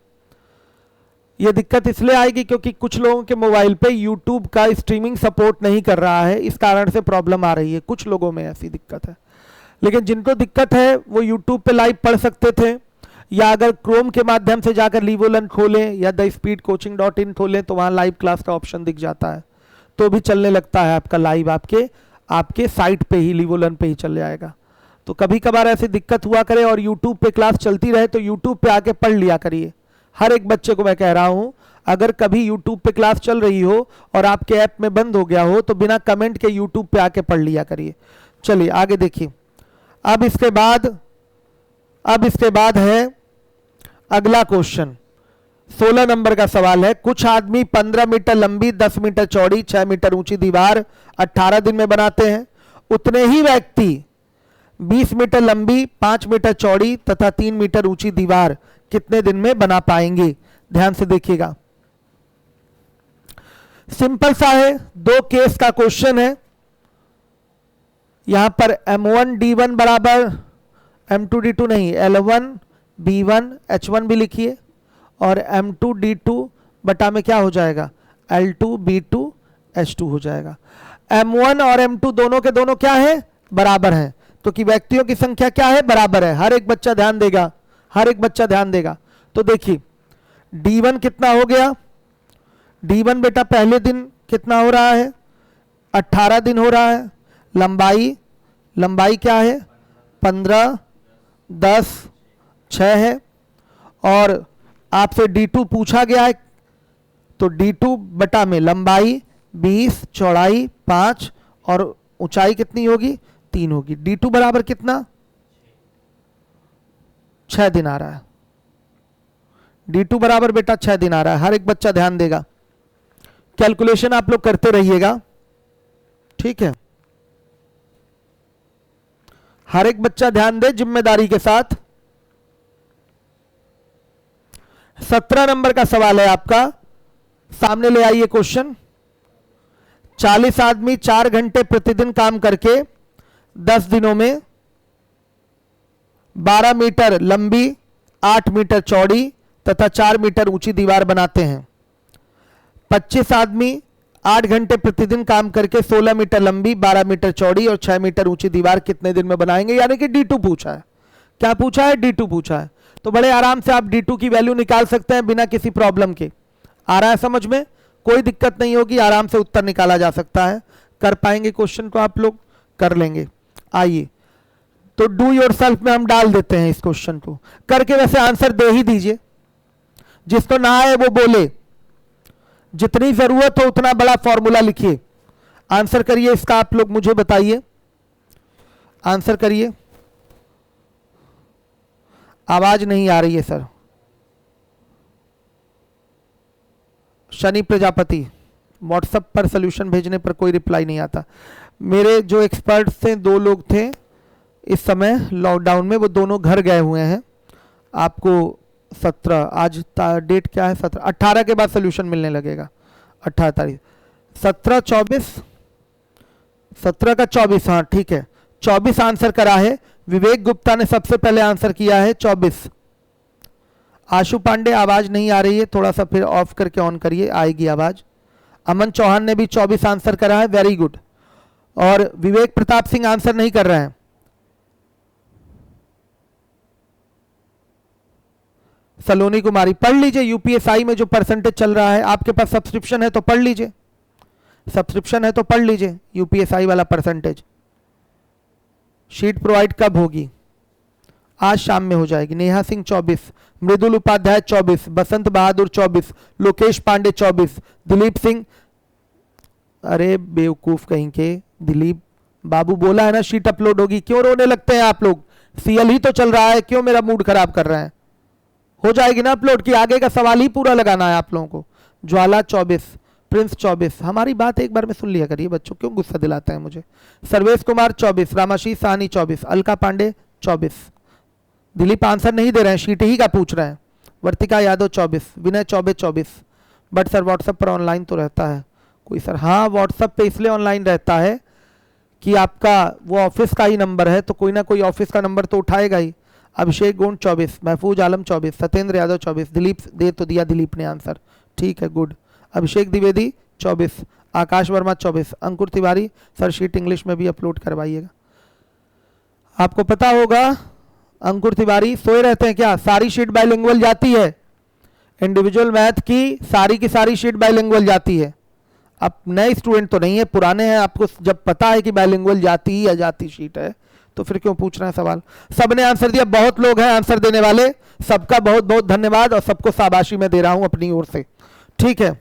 ये दिक्कत इसलिए आएगी क्योंकि कुछ लोगों के मोबाइल पे YouTube का स्ट्रीमिंग सपोर्ट नहीं कर रहा है, इस कारण से प्रॉब्लम आ रही है। कुछ लोगों में ऐसी दिक्कत है, लेकिन जिनको दिक्कत है वो YouTube पे लाइव पढ़ सकते थे, या अगर क्रोम के माध्यम से जाकर लीवोलन खोलें या thespeedcoaching.in खोलें तो वहां लाइव क्लास का ऑप्शन दिख जाता है, तो भी चलने लगता है आपका लाइव। आपके साइट पे ही, लीवोलन पे ही चल जाएगा। तो कभी कभार ऐसी दिक्कत हुआ करे और यूट्यूब पे क्लास चलती रहे तो यूट्यूब पे आके पढ़ लिया करिए। हर एक बच्चे को मैं कह रहा हूं, अगर कभी यूट्यूब पे क्लास चल रही हो और आपके ऐप में बंद हो गया हो तो बिना कमेंट के यूट्यूब पे आके पढ़ लिया करिए। चलिए आगे देखिए। अब इसके बाद है अगला क्वेश्चन। 16 नंबर का सवाल है। कुछ आदमी 15 मीटर लंबी, 10 मीटर चौड़ी, 6 मीटर ऊंची दीवार 18 दिन में बनाते हैं। उतने ही व्यक्ति 20 मीटर लंबी, 5 मीटर चौड़ी तथा 3 मीटर ऊंची दीवार कितने दिन में बना पाएंगे? ध्यान से देखिएगा, सिंपल सा है, 2 केस का क्वेश्चन है। यहां पर M1 D1 बराबर M2 D2 नहीं, L1 B1 H1 भी लिखिए, और M2 D2 बटा में क्या हो जाएगा? L2 B2 H2 हो जाएगा। M1 और M2 दोनों के दोनों क्या है? बराबर हैं, तो कि व्यक्तियों की संख्या क्या है? बराबर है। हर एक बच्चा ध्यान देगा, हर एक बच्चा ध्यान देगा। तो देखिए D1 कितना हो गया? D1 बेटा पहले दिन कितना हो रहा है? 18 दिन हो रहा है। लंबाई क्या है? 15 10 6 है। और आपसे D2 पूछा गया है, तो D2 बटा में लंबाई 20, चौड़ाई 5 और ऊंचाई कितनी होगी? 3 होगी। D2 बराबर कितना? 6 दिन आ रहा है। D2 बराबर बेटा 6 दिन आ रहा है। हर एक बच्चा ध्यान देगा, कैलकुलेशन आप लोग करते रहिएगा, ठीक है? हर एक बच्चा ध्यान दे जिम्मेदारी के साथ। 17 नंबर का सवाल है आपका, सामने ले आइए क्वेश्चन। 40 आदमी 4 घंटे प्रतिदिन काम करके 10 दिनों में 12 मीटर लंबी, 8 मीटर चौड़ी तथा 4 मीटर ऊंची दीवार बनाते हैं। 25 आदमी 8 घंटे प्रतिदिन काम करके 16 मीटर लंबी, 12 मीटर चौड़ी और 6 मीटर ऊंची दीवार कितने दिन में बनाएंगे? यानी कि D2 पूछा है। क्या पूछा है? D2 पूछा है। तो बड़े आराम से आप D2 की वैल्यू निकाल सकते हैं बिना किसी प्रॉब्लम के। आ रहा है समझ में? कोई दिक्कत नहीं होगी, आराम से उत्तर निकाला जा सकता है। कर पाएंगे क्वेश्चन को आप लोग? कर लेंगे। आइए तो डू योरसेल्फ में हम डाल देते हैं इस क्वेश्चन को करके। वैसे आंसर दे ही दीजिए, जिसको ना आए वो बोले। जितनी जरूरत हो उतना बड़ा फॉर्मूला लिखिए, आंसर करिए इसका। आप लोग मुझे बताइए आंसर करिए। आवाज नहीं आ रही है सर। शनि प्रजापति, व्हाट्सएप पर सोल्यूशन भेजने पर कोई रिप्लाई नहीं आता। मेरे जो एक्सपर्ट्स थे 2 लोग थे इस समय लॉकडाउन में, वो दोनों घर गए हुए हैं। आपको 17, आज डेट क्या है, 17, 18 के बाद सोल्यूशन मिलने लगेगा। 18 तारीख, 17, 24, 17 का 24, हाँ ठीक है, 24 आंसर करा है। विवेक गुप्ता ने सबसे पहले आंसर किया है 24। आशु पांडे आवाज नहीं आ रही है, थोड़ा सा फिर ऑफ करके ऑन करिए, आएगी आवाज। अमन चौहान ने भी 24 आंसर करा है, वेरी गुड। और विवेक प्रताप सिंह आंसर नहीं कर रहे हैं। सलोनी कुमारी, पढ़ लीजिए यूपीएसआई में जो परसेंटेज चल रहा है। आपके पास सब्सक्रिप्शन है तो पढ़ लीजिए, सब्सक्रिप्शन है तो पढ़ लीजिए यूपीएसआई वाला परसेंटेज। शीट प्रोवाइड कब होगी? आज शाम में हो जाएगी। नेहा सिंह 24, मृदुल उपाध्याय 24, बसंत बहादुर 24, लोकेश पांडे 24, दिलीप सिंह, अरे बेवकूफ कहीं के, दिलीप बाबू बोला है ना शीट अपलोड होगी, क्यों रोने लगते हैं आप लोग? सीएल ही तो चल रहा है, क्यों मेरा मूड खराब कर रहे हैं? हो जाएगी ना अपलोड की, आगे का सवाल ही पूरा लगाना है आप लोगों को। ज्वाला 24, प्रिंस 24, हमारी बात एक बार में सुन लिया करिए बच्चों, क्यों गुस्सा दिलाते हैं मुझे। सर्वेश कुमार 24, रामाशीष साहनी 24, अलका पांडे 24, दिलीप आंसर नहीं दे रहे हैं, शीट ही का पूछ रहे हैं। वर्तिका यादव 24, विनय चौबे 24। बट सर व्हाट्सएप पर ऑनलाइन तो रहता है कोई सर? हाँ व्हाट्सएप पे इसलिए ऑनलाइन रहता है कि आपका वो ऑफिस का ही नंबर है, तो कोई ना कोई ऑफिस का नंबर तो उठाएगा ही। अभिषेक गोंड 24, महफूज आलम 24, सत्येंद्र यादव 24, दिलीप दे तो दिया दिलीप ने आंसर, ठीक है गुड। अभिषेक द्विवेदी 24, आकाश वर्मा 24, अंकुर तिवारी, सर शीट इंग्लिश में भी अपलोड करवाइएगा। आपको पता होगा अंकुर तिवारी सोए रहते हैं क्या? सारी शीट बाइलिंगुअल जाती है, इंडिविजुअल मैथ की सारी शीट बाइलिंगुअल जाती है। आप नए स्टूडेंट तो नहीं है, पुराने हैं, आपको जब पता है कि बाइलिंगुअल जाती ही जाती शीट है तो फिर क्यों पूछ रहे हैं सवाल? सबने आंसर दिया, बहुत लोग हैं आंसर देने वाले, सबका बहुत बहुत धन्यवाद और सबको शाबाशी मैं दे रहा हूं अपनी ओर से, ठीक है।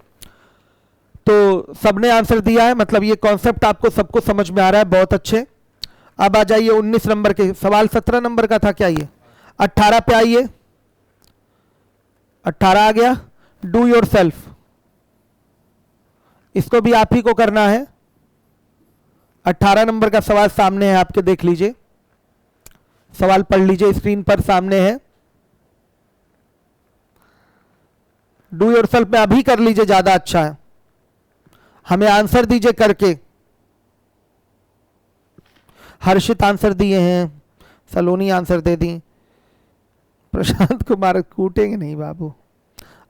तो सबने आंसर दिया है, मतलब ये कॉन्सेप्ट आपको सबको समझ में आ रहा है, बहुत अच्छे। अब आ जाइए 19 नंबर के सवाल, 17 नंबर का था क्या ये? 18 पे आइए, 18 आ गया। डू योर सेल्फ, इसको भी आप ही को करना है। 18 नंबर का सवाल सामने है आपके, देख लीजिए, सवाल पढ़ लीजिए, स्क्रीन पर सामने है। डू योर सेल्फ में अभी कर लीजिए, ज्यादा अच्छा है। हमें आंसर दीजिए करके। हर्षित आंसर दिए हैं, सलोनी आंसर दे दी, प्रशांत कुमार कूटेंगे नहीं बाबू।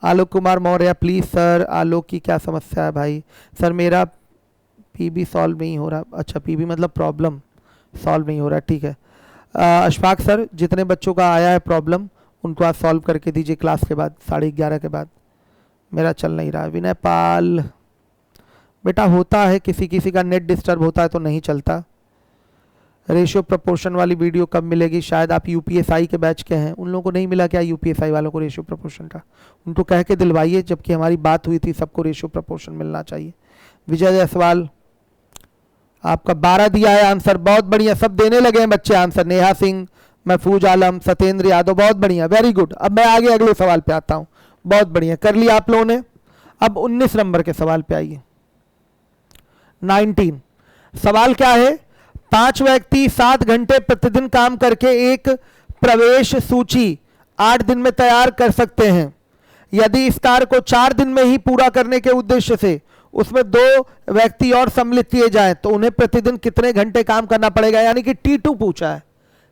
आलोक कुमार मौर्य, प्लीज सर, आलोक की क्या समस्या है भाई? सर मेरा पीबी सॉल्व नहीं हो रहा। अच्छा पीबी मतलब प्रॉब्लम सॉल्व नहीं हो रहा, ठीक है। अशफाक सर, जितने बच्चों का आया है प्रॉब्लम उनको आप सॉल्व करके दीजिए क्लास के बाद, 11:30 के बाद। मेरा चल नहीं रहा। विनय पाल, बेटा होता है, किसी किसी का नेट डिस्टर्ब होता है तो नहीं चलता। रेशियो प्रपोर्शन वाली वीडियो कब मिलेगी? शायद आप यूपीएसआई के बैच के हैं, उन लोगों को नहीं मिला क्या यूपीएसआई वालों को रेशियो प्रपोर्शन का? उनको कह के दिलवाइए, जबकि हमारी बात हुई थी सबको रेशियो प्रपोर्शन मिलना चाहिए। विजय जायसवाल, आपका 12 दिया है आंसर, बहुत बढ़िया, सब देने लगे हैं बच्चे आंसर। नेहा सिंह, महफूज आलम, सत्येंद्र यादव, बहुत बढ़िया, वेरी गुड। अब मैं आगे अगले सवाल पे आता हूं। बहुत बढ़िया कर लिया आप लोगों ने। अब 19 नंबर के सवाल पे आइए। 19 सवाल क्या है? 5 व्यक्ति 7 घंटे प्रतिदिन काम करके एक प्रवेश सूची 8 दिन में तैयार कर सकते हैं। यदि इस कार्य को 4 दिन में ही पूरा करने के उद्देश्य से उसमें 2 व्यक्ति और सम्मिलित किए जाएं तो उन्हें प्रतिदिन कितने घंटे काम करना पड़ेगा? यानी कि T2 पूछा है।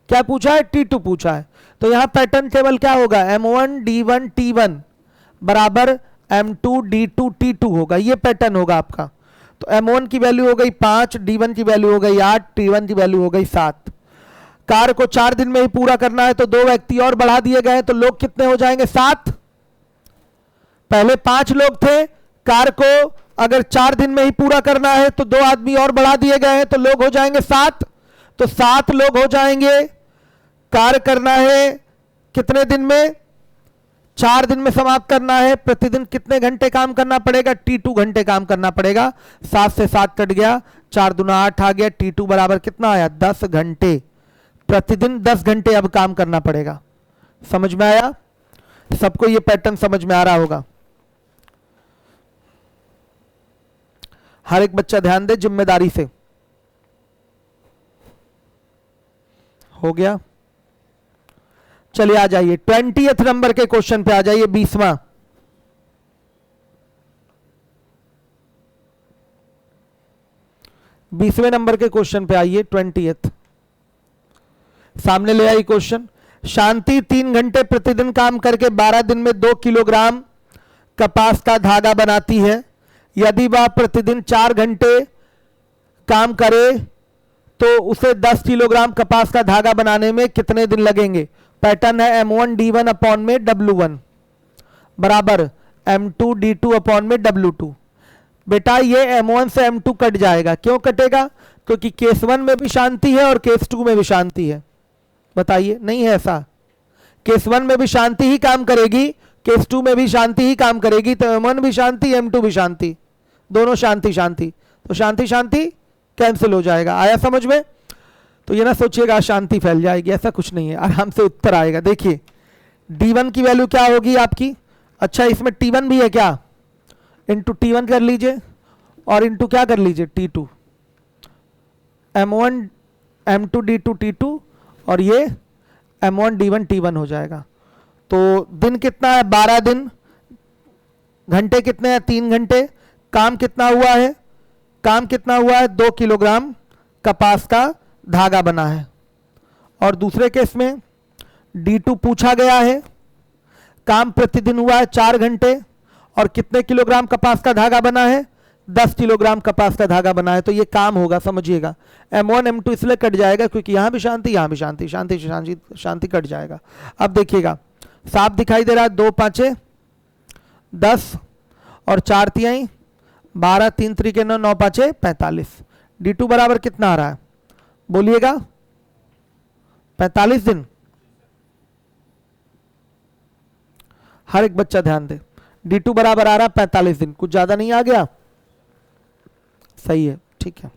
क्या पूछा है? T2 पूछा है। तो यहां पैटर्न टेबल क्या होगा? M1 D1 T1 बराबर M2 D2 T2 होगा, ये पैटर्न होगा आपका। तो M1 की वैल्यू हो गई 5, D1 की वैल्यू हो गई 8, T1 की वैल्यू हो गई 7। कार्य को 4 दिन में ही पूरा करना है तो 2 व्यक्ति और बढ़ा दिए गए, तो लोग कितने हो जाएंगे? 7। पहले 5 लोग थे, कार्य को अगर 4 दिन में ही पूरा करना है तो 2 आदमी और बढ़ा दिए गए हैं, तो लोग हो जाएंगे 7। तो 7 लोग हो जाएंगे। कार्य करना है कितने दिन में? 4 दिन में समाप्त करना है। प्रतिदिन कितने घंटे काम करना पड़ेगा? T2 घंटे काम करना पड़ेगा। 7 से 7 कट गया, 4 दूना 8 आ गया। T2 बराबर कितना आया? 10 घंटे। प्रतिदिन 10 घंटे अब काम करना पड़ेगा। समझ में आया? सबको ये पैटर्न समझ में आ रहा होगा। हर एक बच्चा ध्यान दे जिम्मेदारी से। हो गया? चलिए आ जाइए 20th नंबर के क्वेश्चन पे आ जाइए। 20वां 20वें नंबर के क्वेश्चन पे आइए। 20th सामने ले आई क्वेश्चन। शांति 3 घंटे प्रतिदिन काम करके 12 दिन में 2 किलोग्राम कपास का धागा बनाती है। यदि वह प्रतिदिन 4 घंटे काम करे तो उसे 10 किलोग्राम कपास का धागा बनाने में कितने दिन लगेंगे? पैटर्न है M1 D1 अपॉन में W1 बराबर M2 D2 अपॉन में W2। बेटा ये M1 से M2 कट जाएगा। क्यों कटेगा? क्योंकि केस 1 में भी शांति है और केस 2 में भी शांति है। बताइए, नहीं है ऐसा? केस 1 में भी शांति ही काम करेगी, केस 2 में भी शांति ही काम करेगी, तो M1 भी शांति M2 भी शांति, दोनों शांति शांति, तो शांति शांति कैंसिल हो जाएगा। आया समझ में? तो ये ना सोचिएगा शांति फैल जाएगी, ऐसा कुछ नहीं है, आराम से उत्तर आएगा। देखिए D1 की वैल्यू क्या होगी आपकी? अच्छा इसमें T1 भी है क्या? इंटू T1 कर लीजिए और इंटू क्या कर लीजिए T2, M1 M2 D2 T2 और ये M1 D1 T1 हो जाएगा। तो दिन कितना है? 12 दिन। घंटे कितने हैं? 3 घंटे। काम कितना हुआ है? काम कितना हुआ है? 2 किलोग्राम कपास का धागा बना है। और दूसरे केस में D2 पूछा गया है, काम प्रतिदिन हुआ है 4 घंटे और कितने किलोग्राम कपास का धागा बना है? 10 किलोग्राम कपास का धागा बना है। तो ये काम होगा, समझिएगा। M1 M2 इसलिए कट जाएगा क्योंकि यहां भी शांति यहां भी शांति, शांति शांति शांति कट जाएगा। अब देखिएगा साफ दिखाई दे रहा है। 2 5 10 और 4 तिहाई 12, 3 3 9, 9 5 45। D2 बराबर कितना आ रहा है? बोलिएगा। 45 दिन। हर एक बच्चा ध्यान दे। D2 बराबर आ रहा है 45 दिन। कुछ ज्यादा नहीं आ गया? सही है, ठीक है।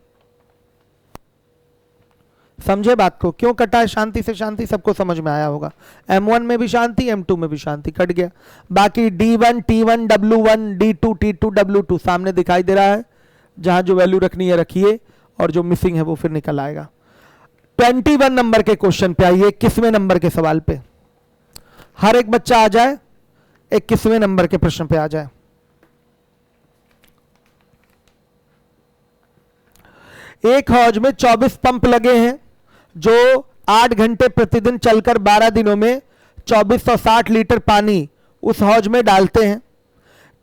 समझे बात को? क्यों कटा है? शांति से शांति सबको समझ में आया होगा। M1 में भी शांति M2 में भी शांति, कट गया। बाकी D1 T1 W1 D2 T2 W2 सामने दिखाई दे रहा है। जहां जो वैल्यू रखनी है रखिए और जो मिसिंग है वो फिर निकल आएगा। 21 नंबर के क्वेश्चन पे आइए। 21वें नंबर के सवाल पे हर एक बच्चा आ जाए। 21वें नंबर के प्रश्न पे आ जाए। एक हौज में 24 पंप लगे हैं जो 8 घंटे प्रतिदिन चलकर 12 दिनों में 2460 लीटर पानी उस हौज में डालते हैं।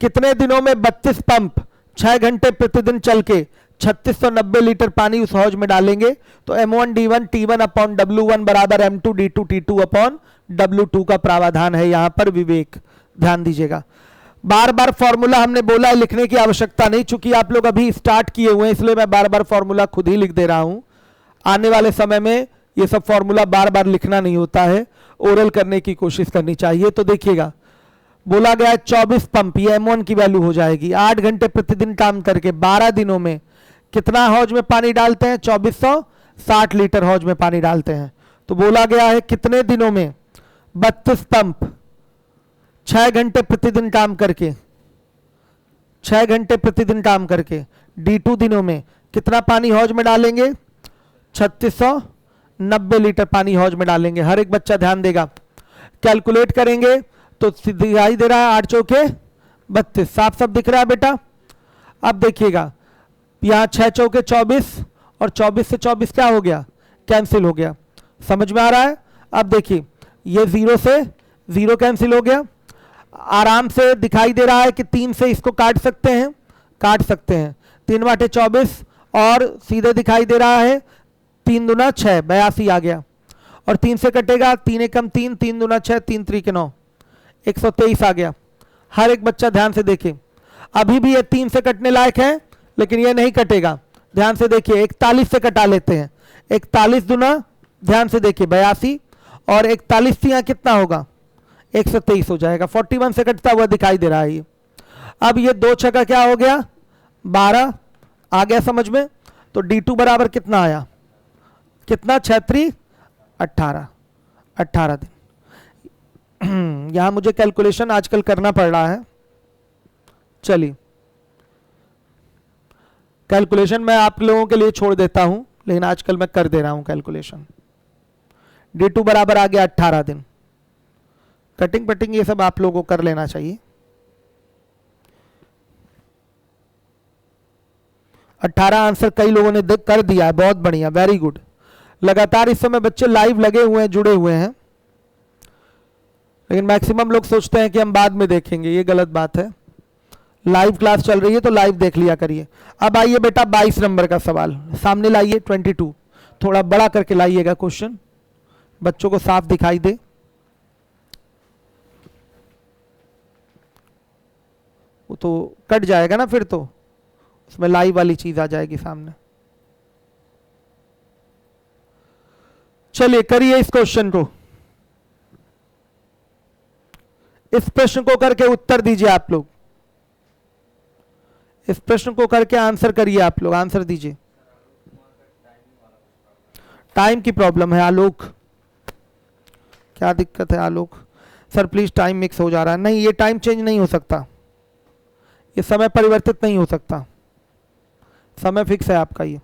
कितने दिनों में 32 पंप 6 घंटे प्रतिदिन चल के 3690 लीटर पानी उस हौज में डालेंगे? तो M1 D1 T1 upon W1 बराबर M2 D2 T2 upon W2 का प्रावधान है यहां पर। विवेक ध्यान दीजिएगा। बार बार फॉर्मूला हमने बोला है लिखने की आवश्यकता नहीं, चूंकि आप लोग अभी स्टार्ट किए हुए हैं इसलिए मैं बार बार फॉर्मूला खुद ही लिख दे रहा हूं। आने वाले समय में ये सब फॉर्मूला बार बार लिखना नहीं होता है, ओरल करने की कोशिश करनी चाहिए। तो देखिएगा बोला गया है 24 पंप, ये M1 की वैल्यू हो जाएगी। 8 घंटे प्रतिदिन काम करके 12 दिनों में कितना हौज में पानी डालते हैं? 2460 लीटर हौज में पानी डालते हैं। तो बोला गया है कितने दिनों में? 32 पंप 6 घंटे प्रतिदिन काम करके, 6 घंटे प्रतिदिन काम करके D2 दिनों में कितना पानी हौज में डालेंगे? 3690 लीटर पानी हौज में डालेंगे। हर एक बच्चा ध्यान देगा। कैलकुलेट करेंगे तो दिखाई दे रहा है 8 चौके 32। साफ साफ दिख रहा है बेटा? अब देखिएगा यहां 6 चौके 24 और 24 से 24 क्या हो गया? कैंसिल हो गया। समझ में आ रहा है? अब देखिए ये 0 से 0 कैंसिल हो गया। आराम से दिखाई दे रहा है कि 3 से इसको काट सकते हैं, काट सकते हैं। 3 बाटे 24 और सीधे दिखाई दे रहा है 3 दूना 6 82 आ गया। और 3 से कटेगा 3 एकम 3 3 दूना 6 3 3 के 9 123 आ गया। हर एक बच्चा ध्यान से देखे। अभी भी ये 3 से कटने लायक है लेकिन ये नहीं कटेगा। ध्यान से देखिए 41 से कटा लेते हैं। 41 दूना ध्यान से देखिए 82 और 41 से यहाँ कितना होगा? 123 हो जाएगा। 41 से कटता हुआ दिखाई दे रहा है ये। अब ये 2 6 का क्या हो गया? 12 आ गया समझ में? तो D2 बराबर कितना आया? कितना? 6 3 18 18 दिन। यहां मुझे कैलकुलेशन आजकल करना पड़ रहा है। चलिए कैलकुलेशन मैं आप लोगों के लिए छोड़ देता हूं, लेकिन आजकल मैं कर दे रहा हूं कैलकुलेशन। D2 बराबर आ गया 18 दिन। कटिंग पटिंग ये सब आप लोगों को कर लेना चाहिए। 18 आंसर कई लोगों ने कर दिया है, बहुत बढ़िया, वेरी गुड। लगातार इस समय बच्चे लाइव लगे हुए हैं, जुड़े हुए हैं, लेकिन मैक्सिमम लोग सोचते हैं कि हम बाद में देखेंगे, ये गलत बात है। लाइव क्लास चल रही है तो लाइव देख लिया करिए। अब आइए बेटा 22 नंबर का सवाल सामने लाइए। 22 थोड़ा बड़ा करके लाइएगा क्वेश्चन, बच्चों को साफ दिखाई दे। वो तो कट जाएगा ना, फिर तो उसमें लाइव वाली चीज आ जाएगी सामने। चलिए करिए इस क्वेश्चन को। इस प्रश्न को करके उत्तर दीजिए आप लोग। इस प्रश्न को करके आंसर करिए आप लोग, आंसर दीजिए। टाइम की प्रॉब्लम है आलोक, क्या दिक्कत है आलोक? सर प्लीज टाइम मिक्स हो जा रहा है। नहीं, ये टाइम चेंज नहीं हो सकता, ये समय परिवर्तित नहीं हो सकता, समय फिक्स है आपका। ये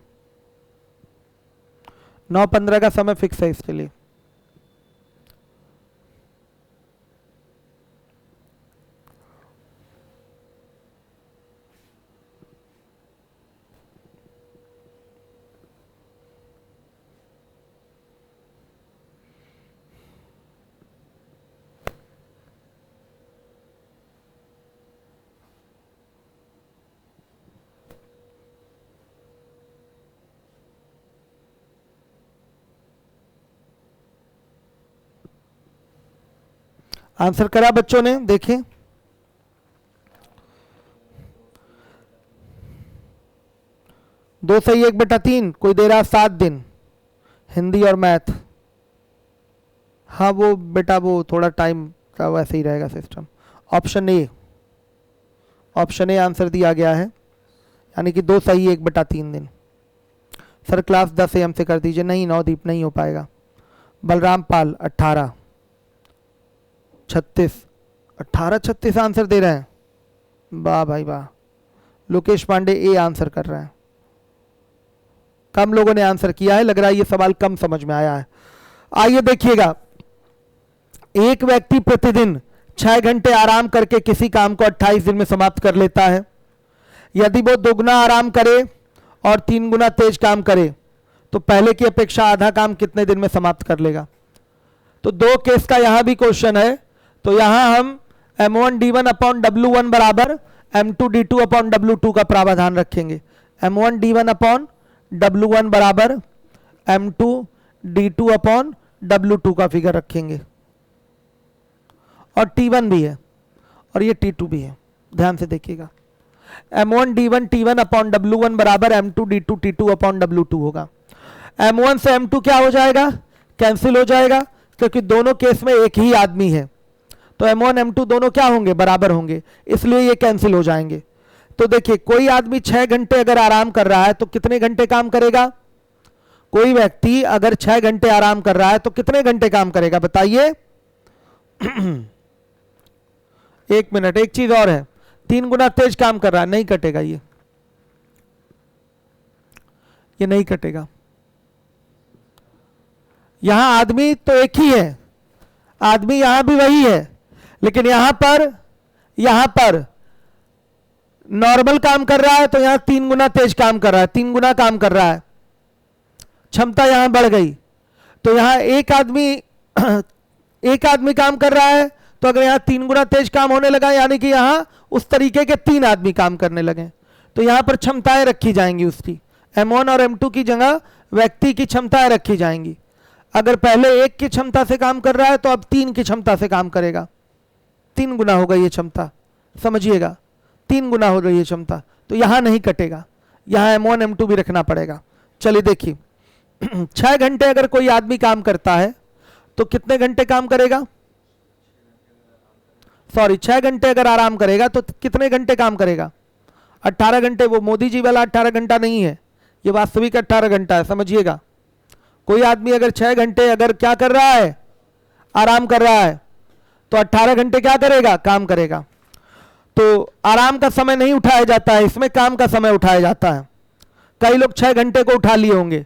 9:15 का समय फिक्स है इसके लिए। आंसर करा बच्चों ने, देखें। दो सही 1/3, कोई दे रहा 7 दिन। हिंदी और मैथ, हाँ वो बेटा वो थोड़ा टाइम का वैसे ही रहेगा system. Option A, option A answer दिया गया है, यानी कि 2 सही 1/3 दिन। सर क्लास 10 AM से कर दीजिए। नहीं नवदीप, नहीं हो पाएगा। बलराम पाल 18 36, 18 36 आंसर दे रहे हैं, वाह भाई वाह। लोकेश पांडे ए आंसर कर रहे हैं। कम लोगों ने आंसर किया है, लग रहा है ये सवाल कम समझ में आया है। आइए देखिएगा, एक व्यक्ति प्रतिदिन 6 घंटे आराम करके किसी काम को 28 दिन में समाप्त कर लेता है। यदि वो 2 गुना आराम करे और 3 गुना तेज काम करे तो पहले की अपेक्षा आधा काम कितने दिन में समाप्त कर लेगा? तो 2 केस का यहां भी क्वेश्चन है, तो यहां हम M1D1 अपॉन W1 बराबर M2D2 अपॉन W2 का प्रावधान रखेंगे। M1D1 अपॉन W1 बराबर M2D2 अपॉन W2 का फिगर रखेंगे, और T1 भी है और ये T2 भी है, ध्यान से देखिएगा। M1D1 T1 अपॉन W1 बराबर M2D2 T2 अपॉन W2 होगा। M1 से M2 क्या हो जाएगा? कैंसिल हो जाएगा, क्योंकि दोनों केस में एक ही आदमी है, तो M1 M2 दोनों क्या होंगे? बराबर होंगे, इसलिए ये कैंसिल हो जाएंगे। तो देखिए, कोई आदमी 6 घंटे अगर आराम कर रहा है तो कितने घंटे काम करेगा? कोई व्यक्ति अगर 6 घंटे आराम कर रहा है तो कितने घंटे काम करेगा बताइए? 1 मिनट, एक चीज और है, 3 गुना तेज काम कर रहा है, नहीं कटेगा ये नहीं कटेगा। यहां आदमी तो एक ही है, आदमी यहां भी वही है, लेकिन यहां पर नॉर्मल काम कर रहा है तो यहां 3 गुना तेज काम कर रहा है, 3 गुना काम कर रहा है, क्षमता यहां बढ़ गई। तो यहां एक आदमी काम कर रहा है, तो अगर यहां 3 गुना तेज काम होने लगा, यानी कि यहां उस तरीके के 3 आदमी काम करने लगे, तो यहां पर क्षमताएं रखी जाएंगी उसकी। M1 और M2 की जगह व्यक्ति की क्षमताएं रखी जाएंगी। अगर पहले 1 की क्षमता से काम कर रहा है तो अब 3 की क्षमता से काम करेगा, 3 गुना होगा ये क्षमता, समझिएगा, 3 गुना हो रही है क्षमता, तो यहां नहीं कटेगा, यहां M1 M2 भी रखना पड़ेगा। चलिए देखिए, 6 घंटे अगर कोई आदमी काम करता है तो कितने घंटे काम करेगा? सॉरी, 6 घंटे अगर आराम करेगा तो कितने घंटे काम करेगा? 18 घंटे। वो मोदी जी वाला 18 घंटा नहीं है, ये वास्तविक 18 घंटा है, समझिएगा। कोई आदमी अगर 6 घंटे अगर क्या कर रहा है, आराम कर रहा है, तो 18 घंटे क्या करेगा, काम करेगा। तो आराम का समय नहीं उठाया जाता है, इसमें काम का समय उठाया जाता है। कई लोग 6 घंटे को उठा लिए होंगे,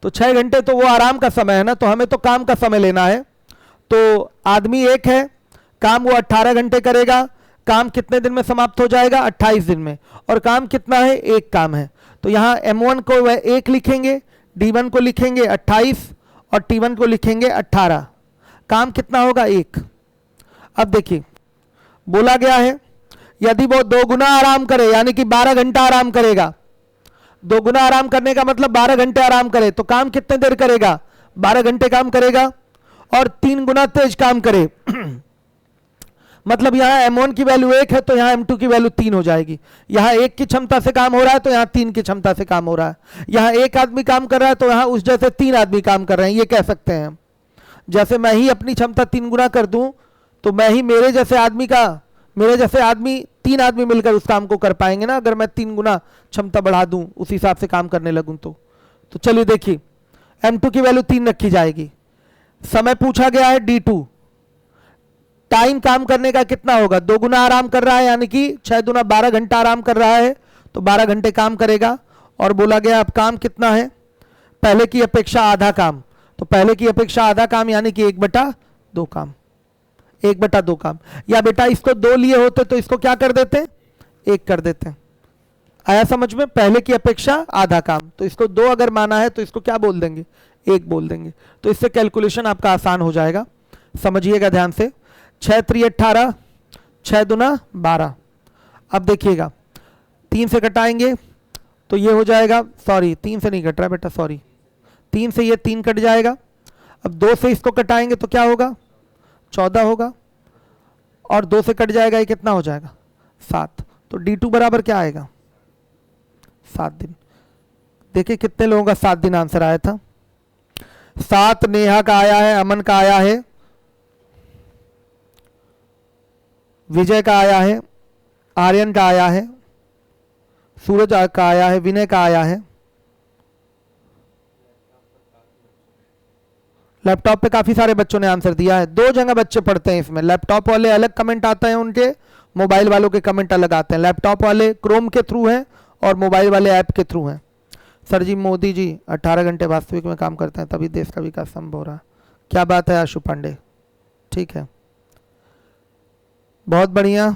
तो 6 घंटे तो वो आराम का समय है ना, तो हमें तो काम का समय लेना है। तो आदमी एक है, काम वो 18 घंटे करेगा, काम कितने दिन में समाप्त हो जाएगा, 28 दिन में। और काम कितना है, एक काम है। तो यहां M1 को वह 1 लिखेंगे, D1 को लिखेंगे 28 और T1 को लिखेंगे 18। काम कितना होगा, 1। अब देखिए बोला गया है यदि वो 2 गुना आराम करे, यानी कि 12 घंटा आराम करेगा। 2 गुना आराम करने का मतलब 12 घंटे आराम करे, तो काम कितने देर करेगा, 12 घंटे काम करेगा। और 3 गुना तेज काम करे मतलब यहां M1 की वैल्यू 1 है, तो यहां M2 की वैल्यू 3 हो जाएगी। यहां 1 की क्षमता से काम हो रहा है, तो यहां 3 की क्षमता से काम हो रहा है। यहां 1 आदमी काम कर रहा है, तो यहां उस जैसे 3 आदमी काम कर रहे हैं, ये कह सकते हैं। जैसे मैं ही अपनी क्षमता 3 गुना कर दूं, तो मैं ही मेरे जैसे आदमी 3 आदमी मिलकर उस काम को कर पाएंगे ना, अगर मैं 3 गुना क्षमता बढ़ा दूं, उस हिसाब से काम करने लगूं तो चलिए देखिए M2 की वैल्यू 3 रखी जाएगी। समय पूछा गया है D2, टाइम काम करने का कितना होगा, 2 गुना आराम कर रहा है, यानी कि 6 गुना 12 घंटा आराम कर रहा है, तो 12 घंटे काम करेगा। और बोला गया अब काम कितना है, पहले की अपेक्षा आधा काम, तो पहले की अपेक्षा आधा काम यानी कि 1/2 काम, 1/2 काम। या बेटा इसको 2 लिए होते तो इसको क्या कर देते, 1 कर देते। आया समझ में, पहले की अपेक्षा आधा काम, तो इसको 2 अगर माना है तो इसको क्या बोल देंगे, 1 बोल देंगे। तो इससे कैलकुलेशन आपका आसान हो जाएगा, समझिएगा ध्यान से। 6 3 18, 6 दूना 12। अब देखिएगा 3 से कटाएंगे तो ये हो जाएगा, सॉरी 3 से नहीं कट रहा बेटा, सॉरी 3 से ये 3 कट जाएगा। अब 2 से इसको कटाएंगे तो क्या होगा, 14 होगा। और 2 से कट जाएगा, ये कितना हो जाएगा, 7। तो D2 बराबर क्या आएगा, 7 दिन। देखिए कितने लोगों का 7 दिन आंसर आया था। 7 नेहा का आया है, अमन का आया है, विजय का आया है, आर्यन का आया है, सूरज का आया है, विनय का आया है। लैपटॉप पे काफी सारे बच्चों ने आंसर दिया है। 2 जगह बच्चे पढ़ते हैं इसमें, लैपटॉप वाले अलग कमेंट आता है उनके, मोबाइल वालों के कमेंट अलग आते हैं। लैपटॉप वाले क्रोम के थ्रू हैं और मोबाइल वाले ऐप के थ्रू हैं। सर जी मोदी जी 18 घंटे वास्तविक में काम करते हैं, तभी देश का विकास संभव हो रहा है। क्या बात है आशु पांडे, ठीक है, बहुत बढ़िया।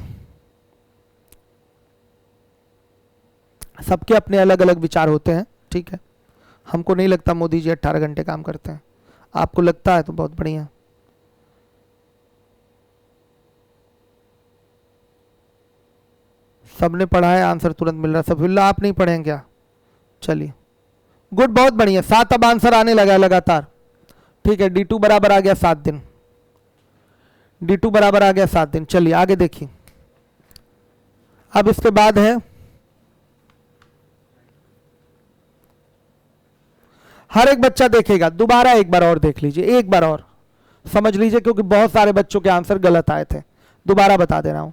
सबके अपने अलग अलग विचार होते हैं, ठीक है। हमको नहीं लगता मोदी जी 18 घंटे काम करते हैं, आपको लगता है तो बहुत बढ़िया। सबने पढ़ा है, आंसर तुरंत मिल रहा है। सफीउल्लाह आप नहीं पढ़े हैं क्या, चलिए गुड, बहुत बढ़िया। 7 अब आंसर आने लगा लगातार, ठीक है। D2 बराबर आ गया 7 दिन, D2 बराबर आ गया 7 दिन। चलिए आगे देखिए। अब इसके बाद है हर एक बच्चा देखेगा, दोबारा एक बार और देख लीजिए, एक बार और समझ लीजिए, क्योंकि बहुत सारे बच्चों के आंसर गलत आए थे। दोबारा बता दे रहा हूं।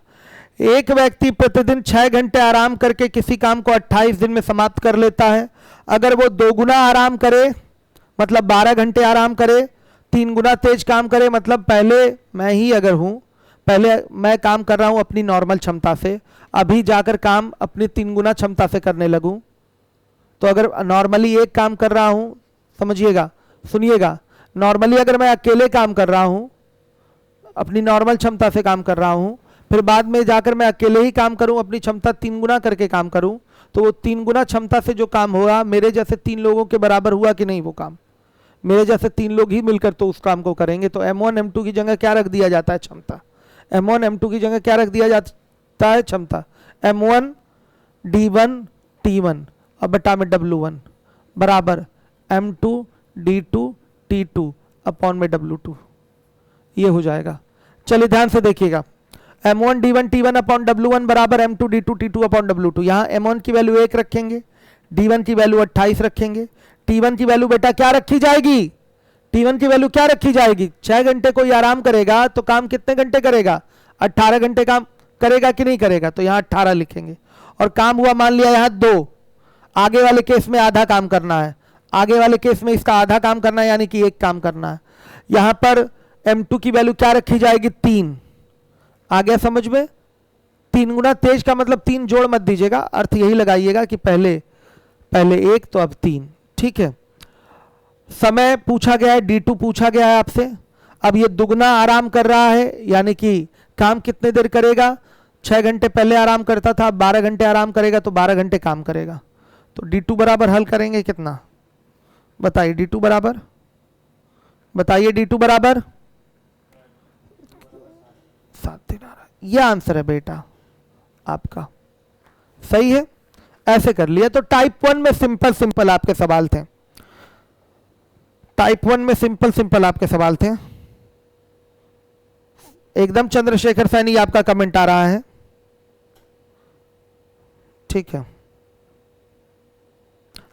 एक व्यक्ति प्रतिदिन 6 घंटे आराम करके किसी काम को 28 दिन में समाप्त कर लेता है। अगर वो 2 गुना आराम करे मतलब 12 घंटे आराम करे, 3 गुना तेज काम करे मतलब पहले मैं ही अगर हूं, पहले मैं काम कर रहा हूं अपनी नॉर्मल क्षमता से, अभी जाकर काम अपनी 3 गुना क्षमता से करने लगूं, तो अगर नॉर्मली एक काम कर रहा हूं, समझिएगा सुनिएगा, नॉर्मली अगर मैं अकेले काम कर रहा हूं, अपनी नॉर्मल क्षमता से काम कर रहा हूं, फिर बाद में जाकर मैं अकेले ही काम करूं, अपनी क्षमता 3 गुना करके काम करूं, तो वो 3 गुना क्षमता से जो काम हुआ, मेरे जैसे 3 लोगों के बराबर हुआ कि नहीं वो काम, मेरे जैसे 3 लोग ही मिलकर तो उस काम को करेंगे। तो M1 M2 की जगह क्या रख दिया जाता है, क्षमता। M1 M2 की जगह क्या रख दिया जाता है, क्षमता। M1 D1 T1 और बटा में W1 बराबर M2 D2 T2 अपॉन में W2, ये हो जाएगा। चलिए ध्यान से देखिएगा, M1 D1 T1 upon W1 बराबर M2 D2 T2 upon W2। यहाँ M1 की वैल्यू 1 रखेंगे, D1 की वैल्यू 28 रखेंगे, T1 की वैल्यू बेटा क्या रखी जाएगी, T1 की वैल्यू क्या रखी जाएगी, 6 घंटे कोई आराम करेगा तो काम कितने घंटे करेगा, 18 घंटे काम करेगा कि नहीं करेगा, तो यहाँ 18 लिखेंगे। और काम हुआ मान लिया यहाँ 2, आगे वाले केस में आधा काम करना है, आगे वाले केस में इसका आधा काम करना है, यानी कि एक काम करना है। यहां पर m2 की वैल्यू क्या रखी जाएगी, 3। आ गया समझ में? 3 गुना तेज का मतलब 3 जोड़ मत दीजिएगा, अर्थ यही लगाइएगा कि पहले 1 तो अब 3। ठीक है। समय पूछा गया है, D2 पूछा गया है आपसे। अब ये दुगना आराम कर रहा है, यानी कि काम कितने देर करेगा, 6 घंटे पहले आराम करता था, 12 घंटे आराम करेगा तो 12 घंटे काम करेगा। तो D2 बराबर हल करेंगे कितना, बताइए D2 बराबर, बताइए D2 बराबर 7 दिन आ रहा है। यह आंसर है बेटा आपका, सही है। ऐसे कर लिया। तो टाइप 1 में सिंपल आपके सवाल थे, टाइप 1 में सिंपल आपके सवाल थे। एकदम चंद्रशेखर सैनी आपका कमेंट आ रहा है, ठीक है।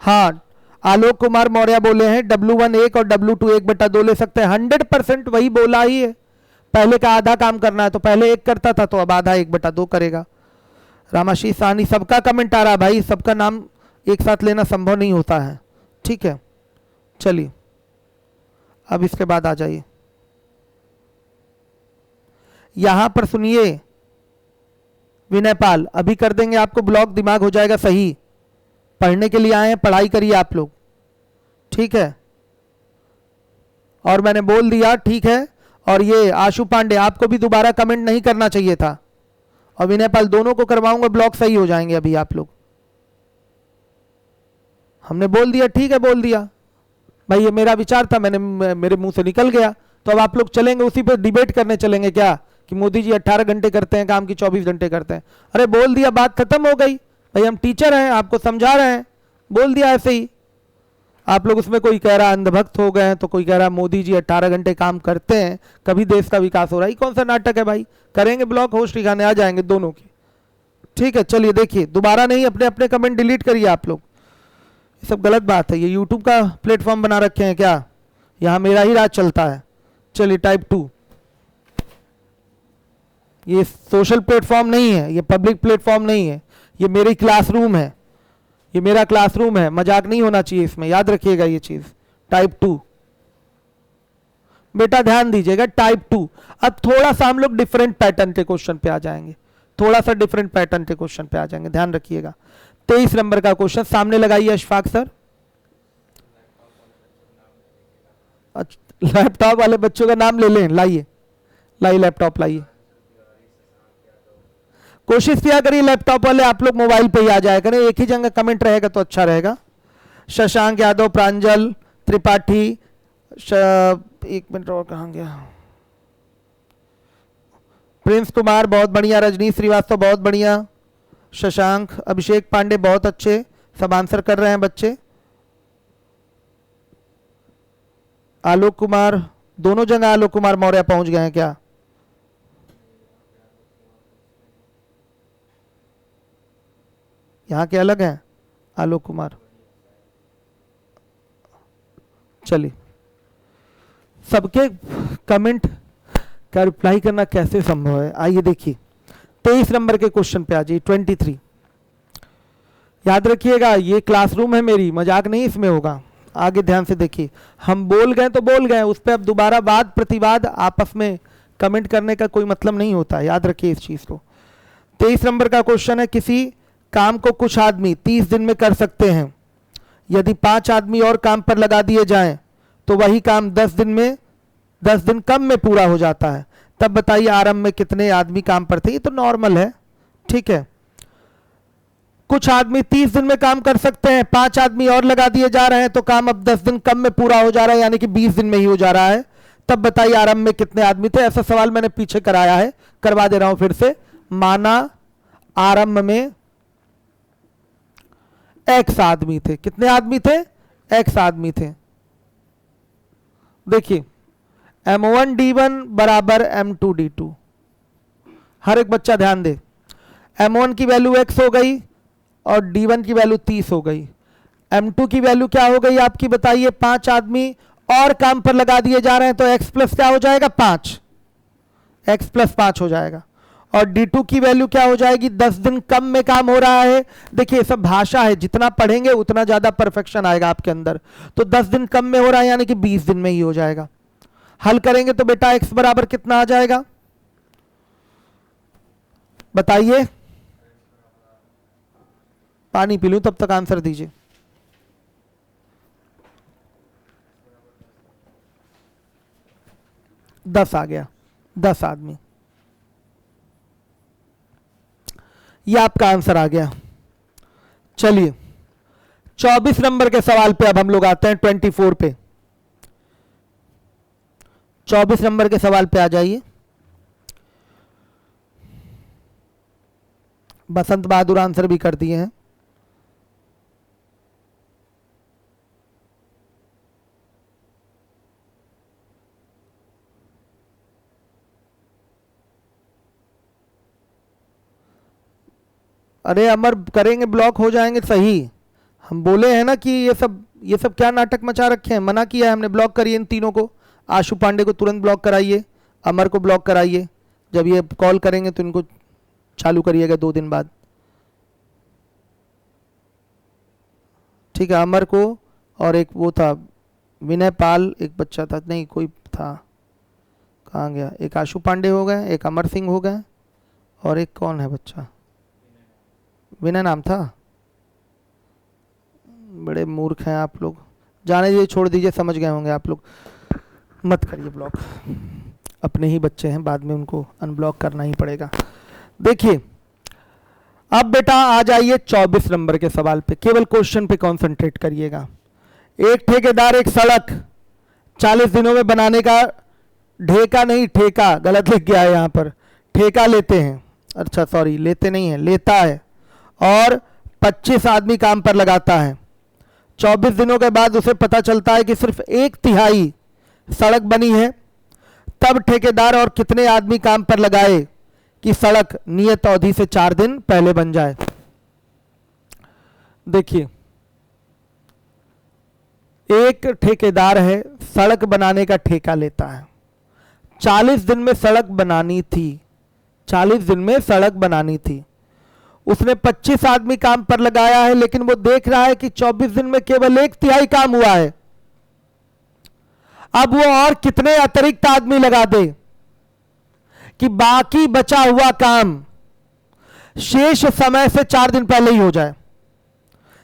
हाँ, आलोक कुमार मौर्य बोले हैं W1 1 और W2 1/2 ले सकते हैं। 100% वही बोला ही है, पहले का आधा काम करना है तो पहले 1 करता था तो अब आधा 1/2 करेगा। रामाशीष साहनी, सबका कमेंट आ रहा है भाई, सबका नाम एक साथ लेना संभव नहीं होता है, ठीक है। चलिए अब इसके बाद आ जाइए, यहां पर सुनिए विनय पाल, अभी कर देंगे आपको ब्लॉक, दिमाग हो जाएगा सही। पढ़ने के लिए आए हैं, पढ़ाई करिए आप लोग, ठीक है। और मैंने बोल दिया, ठीक है। और ये आशु पांडे, आपको भी दोबारा कमेंट नहीं करना चाहिए था, और विनय पाल, दोनों को करवाऊंगा ब्लॉक, सही हो जाएंगे अभी आप लोग। हमने बोल दिया, ठीक है, बोल दिया भाई, ये मेरा विचार था, मेरे मुंह से निकल गया, तो अब आप लोग चलेंगे उसी पे डिबेट करने चलेंगे क्या, कि मोदी जी 18 घंटे करते हैं काम की 24 घंटे करते हैं। अरे बोल दिया, बात खत्म हो गई भाई, हम टीचर हैं, आपको समझा रहे हैं, बोल दिया ऐसे ही। आप लोग उसमें कोई कह रहा अंधभक्त हो गए हैं, तो कोई कह रहा मोदी जी 18 घंटे काम करते हैं कभी देश का विकास हो रहा है। कौन सा नाटक है भाई, करेंगे ब्लॉक, होश ठिकाने आ जाएंगे दोनों की, ठीक है। चलिए देखिए, दोबारा नहीं, अपने अपने कमेंट डिलीट करिए आप लोग, ये सब गलत बात है। ये यूट्यूब का प्लेटफॉर्म बना रखे हैं क्या, यहां मेरा ही राज चलता है। चलिए टाइप 2, ये सोशल प्लेटफॉर्म नहीं है, ये पब्लिक प्लेटफॉर्म नहीं है, ये मेरी क्लासरूम है, ये मेरा क्लासरूम है, मजाक नहीं होना चाहिए इसमें, याद रखिएगा ये चीज। टाइप 2 बेटा ध्यान दीजिएगा, टाइप 2। अब थोड़ा सा हम लोग डिफरेंट पैटर्न के क्वेश्चन पे आ जाएंगे, थोड़ा सा डिफरेंट पैटर्न के क्वेश्चन पे आ जाएंगे, ध्यान रखिएगा। 23 नंबर का क्वेश्चन सामने लगाइए अशफाक सर। लैपटॉप वाले बच्चों का नाम ले लें, लाइए लाइए लैपटॉप लाइए, कोशिश किया करिए लैपटॉप वाले आप लोग मोबाइल पे ही आ जाया करें, एक ही जगह कमेंट रहेगा तो अच्छा रहेगा। शशांक यादव, प्रांजल त्रिपाठी, एक मिनट और कहाँ गया, प्रिंस कुमार बहुत बढ़िया, रजनीश श्रीवास्तव बहुत बढ़िया, शशांक, अभिषेक पांडे बहुत अच्छे, सब आंसर कर रहे हैं बच्चे। आलोक कुमार, दोनों जगह आलोक कुमार मौर्य पहुंच गए हैं क्या, यहां के अलग हैं आलोक कुमार। चलिए सबके कमेंट का रिप्लाई करना कैसे संभव है, आइए देखिए 23 नंबर के क्वेश्चन पे आ जाइए। 23 याद रखिएगा, ये क्लासरूम है मेरी, मजाक नहीं इसमें होगा। आगे ध्यान से देखिए, हम बोल गए तो बोल गए, उस पर अब दोबारा वाद प्रतिवाद आपस में कमेंट करने का कोई मतलब नहीं होता, याद रखिए इस चीज को। 23 नंबर का क्वेश्चन है, किसी काम को कुछ आदमी 30 दिन में कर सकते हैं, यदि 5 आदमी और काम पर लगा दिए जाएं तो वही काम 10 दिन कम में पूरा हो जाता है, तब बताइए आरंभ में कितने आदमी काम पर थे। ये तो नॉर्मल है, ठीक है। कुछ आदमी 30 दिन में काम कर सकते हैं, 5 आदमी और लगा दिए जा रहे हैं तो काम अब 10 दिन कम में पूरा हो जा रहा है, यानी कि 20 दिन में ही हो जा रहा है, तब बताइए आरंभ में कितने आदमी थे। ऐसा सवाल मैंने पीछे कराया है, करवा दे रहा हूं फिर से। माना आरंभ में x आदमी थे, कितने आदमी थे, x आदमी थे। देखिए m1 d1 बराबर m2 d2, हर एक बच्चा ध्यान दे, m1 की वैल्यू x हो गई और d1 की वैल्यू 30 हो गई, m2 की वैल्यू क्या हो गई आपकी, बताइए 5 आदमी और काम पर लगा दिए जा रहे हैं तो x प्लस क्या हो जाएगा 5, x प्लस 5 हो जाएगा। और D2 की वैल्यू क्या हो जाएगी, 10 दिन कम में काम हो रहा है। देखिए सब भाषा है, जितना पढ़ेंगे उतना ज्यादा परफेक्शन आएगा आपके अंदर। तो 10 दिन कम में हो रहा है यानी कि 20 दिन में ही हो जाएगा। हल करेंगे तो बेटा x बराबर कितना आ जाएगा, बताइए। पानी पी लूं तब तक आंसर दीजिए। दस आ गया, 10 आदमी, ये आपका आंसर आ गया। चलिए 24 नंबर के सवाल पे अब हम लोग आते हैं, 24 पे। 24 नंबर के सवाल पे आ जाइए। बसंत बहादुर आंसर भी कर दिए हैं। अरे अमर करेंगे, ब्लॉक हो जाएंगे, सही हम बोले हैं ना कि ये सब क्या नाटक मचा रखे हैं, मना किया है हमने, ब्लॉक करिए इन तीनों को। आशु पांडे को तुरंत ब्लॉक कराइए, अमर को ब्लॉक कराइए, जब ये कॉल करेंगे तो इनको चालू करिएगा 2 दिन बाद, ठीक है। अमर को, और एक वो था विनय पाल, एक बच्चा था, नहीं कोई था, कहाँ गया, एक आशु पांडे हो गए, एक अमर सिंह हो गए, और एक कौन है बच्चा, विनय नाम था। बड़े मूर्ख हैं आप लोग, जाने दीजिए, छोड़ दीजिए, समझ गए होंगे आप लोग, मत करिए ब्लॉक, अपने ही बच्चे हैं, बाद में उनको अनब्लॉक करना ही पड़ेगा। देखिए अब बेटा आ जाइए 24 नंबर के सवाल पे, केवल क्वेश्चन पे कंसंट्रेट करिएगा। एक ठेकेदार एक सड़क 40 दिनों में बनाने का, ढेका नहीं ठेका, गलत लिख गया है यहाँ पर, ठेका लेते हैं, अच्छा सॉरी लेते नहीं है, लेता है, और 25 आदमी काम पर लगाता है। 24 दिनों के बाद उसे पता चलता है कि सिर्फ 1/3 सड़क बनी है। तब ठेकेदार और कितने आदमी काम पर लगाए कि सड़क नियत अवधि से 4 दिन पहले बन जाए। देखिए एक ठेकेदार है, सड़क बनाने का ठेका लेता है, 40 दिन में सड़क बनानी थी, 40 दिन में सड़क बनानी थी, उसने 25 आदमी काम पर लगाया है, लेकिन वो देख रहा है कि 24 दिन में केवल 1/3 काम हुआ है। अब वो और कितने अतिरिक्त आदमी लगा दे कि बाकी बचा हुआ काम शेष समय से 4 दिन पहले ही हो जाए।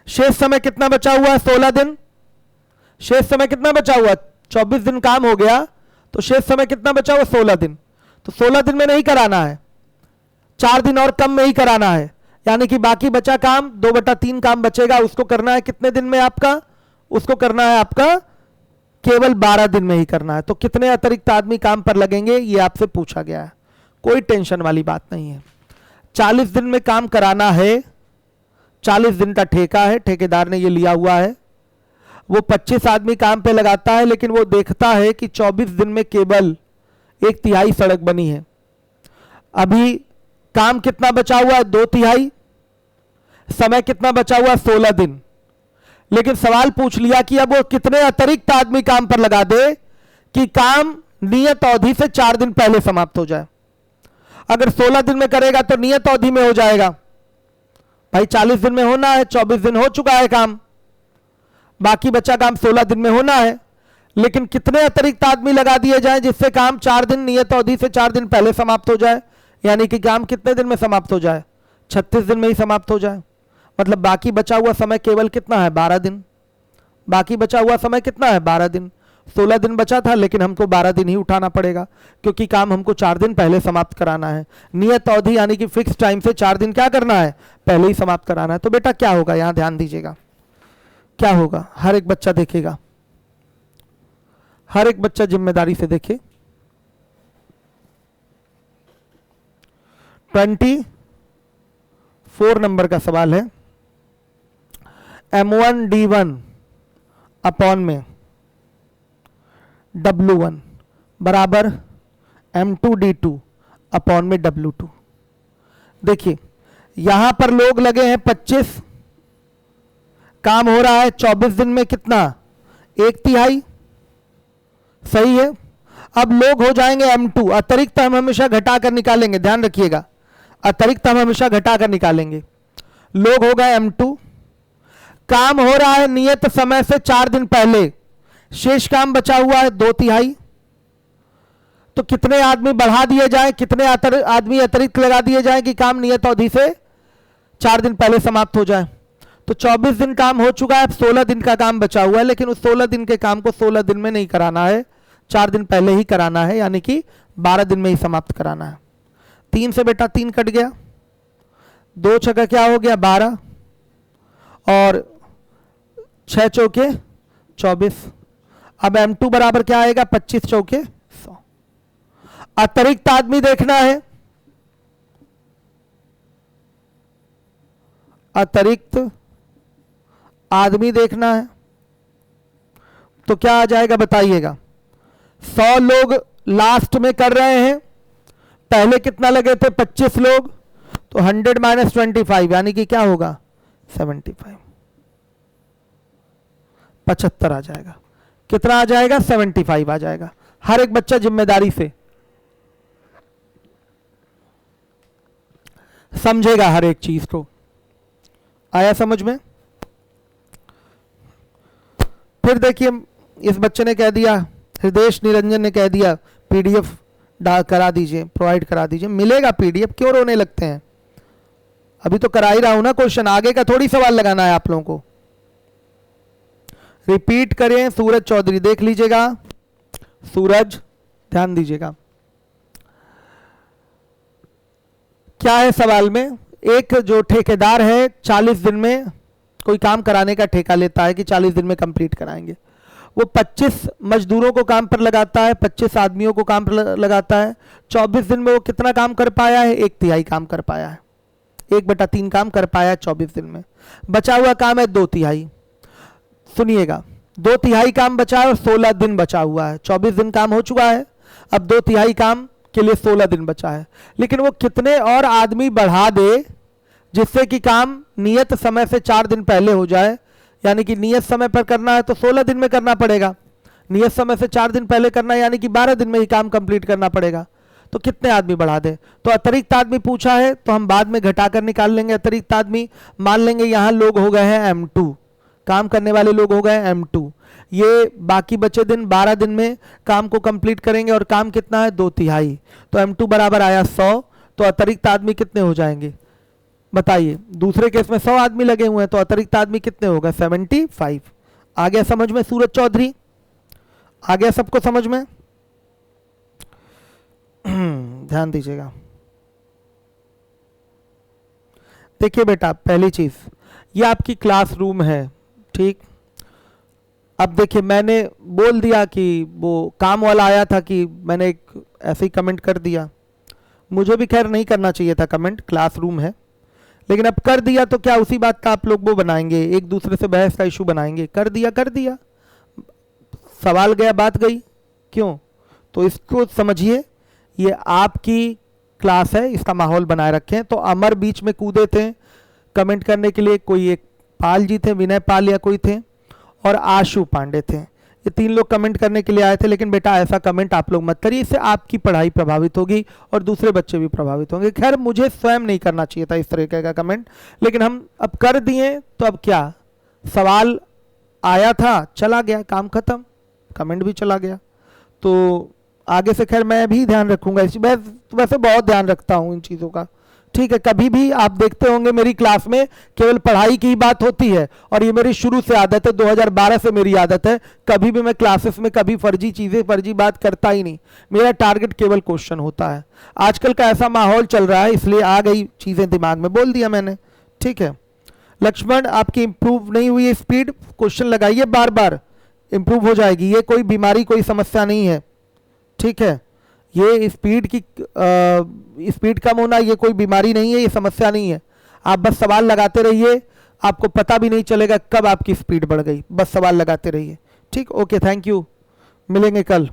शेष समय कितना बचा हुआ है, 16 दिन। शेष समय कितना बचा हुआ, 24 दिन काम हो गया, तो शेष समय कितना बचा हुआ, 16 दिन। तो 16 दिन में नहीं कराना है, 4 दिन और कम में ही कराना है, यानी कि बाकी बचा काम 2/3 काम बचेगा, उसको करना है कितने दिन में आपका, उसको करना है आपका केवल 12 दिन में ही करना है। तो कितने अतिरिक्त आदमी काम पर लगेंगे ये आपसे पूछा गया है, कोई टेंशन वाली बात नहीं है। 40 दिन में काम कराना है, 40 दिन का ठेका है, ठेकेदार ने ये लिया हुआ है, वो 25 आदमी काम पे लगाता है, लेकिन वो देखता है कि 24 दिन में केवल 1/3 सड़क बनी है। अभी काम कितना बचा हुआ है, 2/3, समय कितना बचा हुआ है, 16 दिन। लेकिन सवाल पूछ लिया कि अब वो कितने अतिरिक्त आदमी काम पर लगा दे कि काम नियत अवधि से 4 दिन पहले समाप्त हो जाए। अगर 16 दिन में करेगा तो नियत अवधि में हो जाएगा, भाई 40 दिन में होना है, 24 दिन हो चुका है काम, बाकी बचा काम 16 दिन में होना है, लेकिन कितने अतिरिक्त आदमी लगा दिए जाएं जिससे काम 4 दिन नियत अवधि से 4 दिन पहले समाप्त हो जाए, यानी कि काम कितने दिन में समाप्त हो जाए, 36 दिन में ही समाप्त हो जाए। मतलब बाकी बचा हुआ समय केवल कितना है, 12 दिन। बाकी बचा हुआ समय कितना है, 12 दिन। 16 दिन बचा था, लेकिन हमको 12 दिन ही उठाना पड़ेगा, क्योंकि काम हमको 4 दिन पहले समाप्त कराना है। नियत अवधि यानी कि फिक्स टाइम से 4 दिन क्या करना है, पहले ही समाप्त कराना है। तो बेटा क्या होगा, यहां ध्यान दीजिएगा, क्या होगा, हर एक बच्चा देखेगा, हर एक बच्चा जिम्मेदारी से देखे। 24 नंबर का सवाल है, M1D1 अपॉन में W1 बराबर M2D2 अपॉन में W2। देखिए यहां पर लोग लगे हैं 25, काम हो रहा है 24 दिन में कितना, 1/3, सही है। अब लोग हो जाएंगे M2, अतिरिक्त हम हमेशा घटाकर निकालेंगे, ध्यान रखिएगा, अतिरिक्त हम हमेशा घटा कर निकालेंगे। लोग हो गए M2, काम हो रहा है नियत समय से 4 दिन पहले, शेष काम बचा हुआ है 2/3, तो कितने आदमी बढ़ा दिए जाएं, कितने आदमी अतिरिक्त लगा दिए जाएं कि काम नियत अवधि से 4 दिन पहले समाप्त हो जाए। तो 24 दिन काम हो चुका है, अब 16 दिन का काम बचा हुआ है, लेकिन उस 16 दिन के काम को 16 दिन में नहीं कराना है, 4 दिन पहले ही कराना है, यानी कि 12 दिन में ही समाप्त कराना है। 3 से बेटा 3 कट गया, 2 छक्का क्या हो गया 12, और 6 चौके 24। अब M2 बराबर क्या आएगा 25 चौके 100। अतिरिक्त आदमी देखना है, अतिरिक्त आदमी देखना है, तो क्या आ जाएगा बताइएगा। 100 लोग लास्ट में कर रहे हैं, पहले कितना लगे थे 25 लोग, तो 100 - 25 यानी कि क्या होगा 75, 75 आ जाएगा। कितना आ जाएगा 75 आ जाएगा। हर एक बच्चा जिम्मेदारी से समझेगा हर एक चीज को। आया समझ में? फिर देखिए इस बच्चे ने कह दिया, हृदय निरंजन ने कह दिया पीडीएफ करा दीजिए, प्रोवाइड करा दीजिए। मिलेगा पीडीएफ, क्यों रोने लगते हैं? अभी तो करा ही रहा हूं ना क्वेश्चन, आगे का थोड़ी सवाल लगाना है आप लोगों को। रिपीट करें, सूरज चौधरी देख लीजिएगा, सूरज ध्यान दीजिएगा। क्या है सवाल में, एक जो ठेकेदार है 40 दिन में कोई काम कराने का ठेका लेता है कि 40 दिन में कंप्लीट कराएंगे। वो 25 मजदूरों को काम पर लगाता है, 25 आदमियों को काम पर लगाता है। 24 दिन में वो कितना काम कर पाया है? 1/3 काम कर पाया है, 1/3 काम कर पाया है 24 दिन में। बचा हुआ काम है 2/3। सुनिएगा, 2/3 काम बचा है और 16 दिन बचा हुआ है। 24 दिन काम हो चुका है, अब 2/3 काम के लिए 16 दिन बचा है। लेकिन वो कितने और आदमी बढ़ा दे जिससे कि काम नियत समय से 4 दिन पहले हो जाए, यानी कि नियत समय पर करना है तो 16 दिन में करना पड़ेगा, नियत समय से 4 दिन पहले करना है यानी कि 12 दिन में ही काम कंप्लीट करना पड़ेगा। तो कितने आदमी बढ़ा दे? तो अतिरिक्त आदमी पूछा है तो हम बाद में घटाकर निकाल लेंगे अतिरिक्त आदमी। मान लेंगे यहाँ लोग हो गए हैं M2, काम करने वाले लोग हो गए M2। ये बाकी बचे दिन 12 दिन में काम को कंप्लीट करेंगे और काम कितना है 2/3। तो M2 बराबर आया 100। तो अतिरिक्त आदमी कितने हो जाएंगे बताइए? दूसरे केस में 100 आदमी लगे हुए हैं तो अतिरिक्त आदमी कितने होगा 75। आ गया समझ में सूरज चौधरी? आ गया सबको समझ में? ध्यान दीजिएगा। देखिए बेटा, पहली चीज ये आपकी क्लासरूम है, ठीक। अब देखिए मैंने बोल दिया कि वो काम वाला आया था कि मैंने एक ऐसे ही कमेंट कर दिया, मुझे भी खैर नहीं करना चाहिए था कमेंट, क्लासरूम है, लेकिन अब कर दिया तो क्या उसी बात का आप लोग वो बनाएंगे, एक दूसरे से बहस का इशू बनाएंगे? कर दिया, सवाल गया बात गई, क्यों? तो इसको समझिए, ये आपकी क्लास है, इसका माहौल बनाए रखें। तो अमर बीच में कूदे थे कमेंट करने के लिए, कोई एक पाल जी थे, विनय पाल या कोई थे, और आशु पांडे थे। ये 3 लोग कमेंट करने के लिए आए थे। लेकिन बेटा ऐसा कमेंट आप लोग मत करिए, इससे आपकी पढ़ाई प्रभावित होगी और दूसरे बच्चे भी प्रभावित होंगे। खैर मुझे स्वयं नहीं करना चाहिए था इस तरीके का कमेंट, लेकिन हम अब कर दिए तो अब क्या, सवाल आया था चला गया, काम खत्म, कमेंट भी चला गया। तो आगे से खैर मैं भी ध्यान रखूंगा, वैसे बहुत ध्यान रखता हूं इन चीज़ों का, ठीक है। कभी भी आप देखते होंगे मेरी क्लास में केवल पढ़ाई की बात होती है, और ये मेरी शुरू से आदत है, 2012 से मेरी आदत है। कभी भी मैं क्लासेस में कभी फर्जी चीज़ें, फर्जी बात करता ही नहीं। मेरा टारगेट केवल क्वेश्चन होता है। आजकल का ऐसा माहौल चल रहा है इसलिए आ गई चीज़ें दिमाग में, बोल दिया मैंने, ठीक है। लक्ष्मण आपकी इंप्रूव नहीं हुई स्पीड, क्वेश्चन लगाइए बार बार, इंप्रूव हो जाएगी। ये कोई बीमारी, कोई समस्या नहीं है, ठीक है। ये स्पीड कम होना ये कोई बीमारी नहीं है, ये समस्या नहीं है। आप बस सवाल लगाते रहिए, आपको पता भी नहीं चलेगा कब आपकी स्पीड बढ़ गई, बस सवाल लगाते रहिए, ठीक। ओके, थैंक यू, मिलेंगे कल।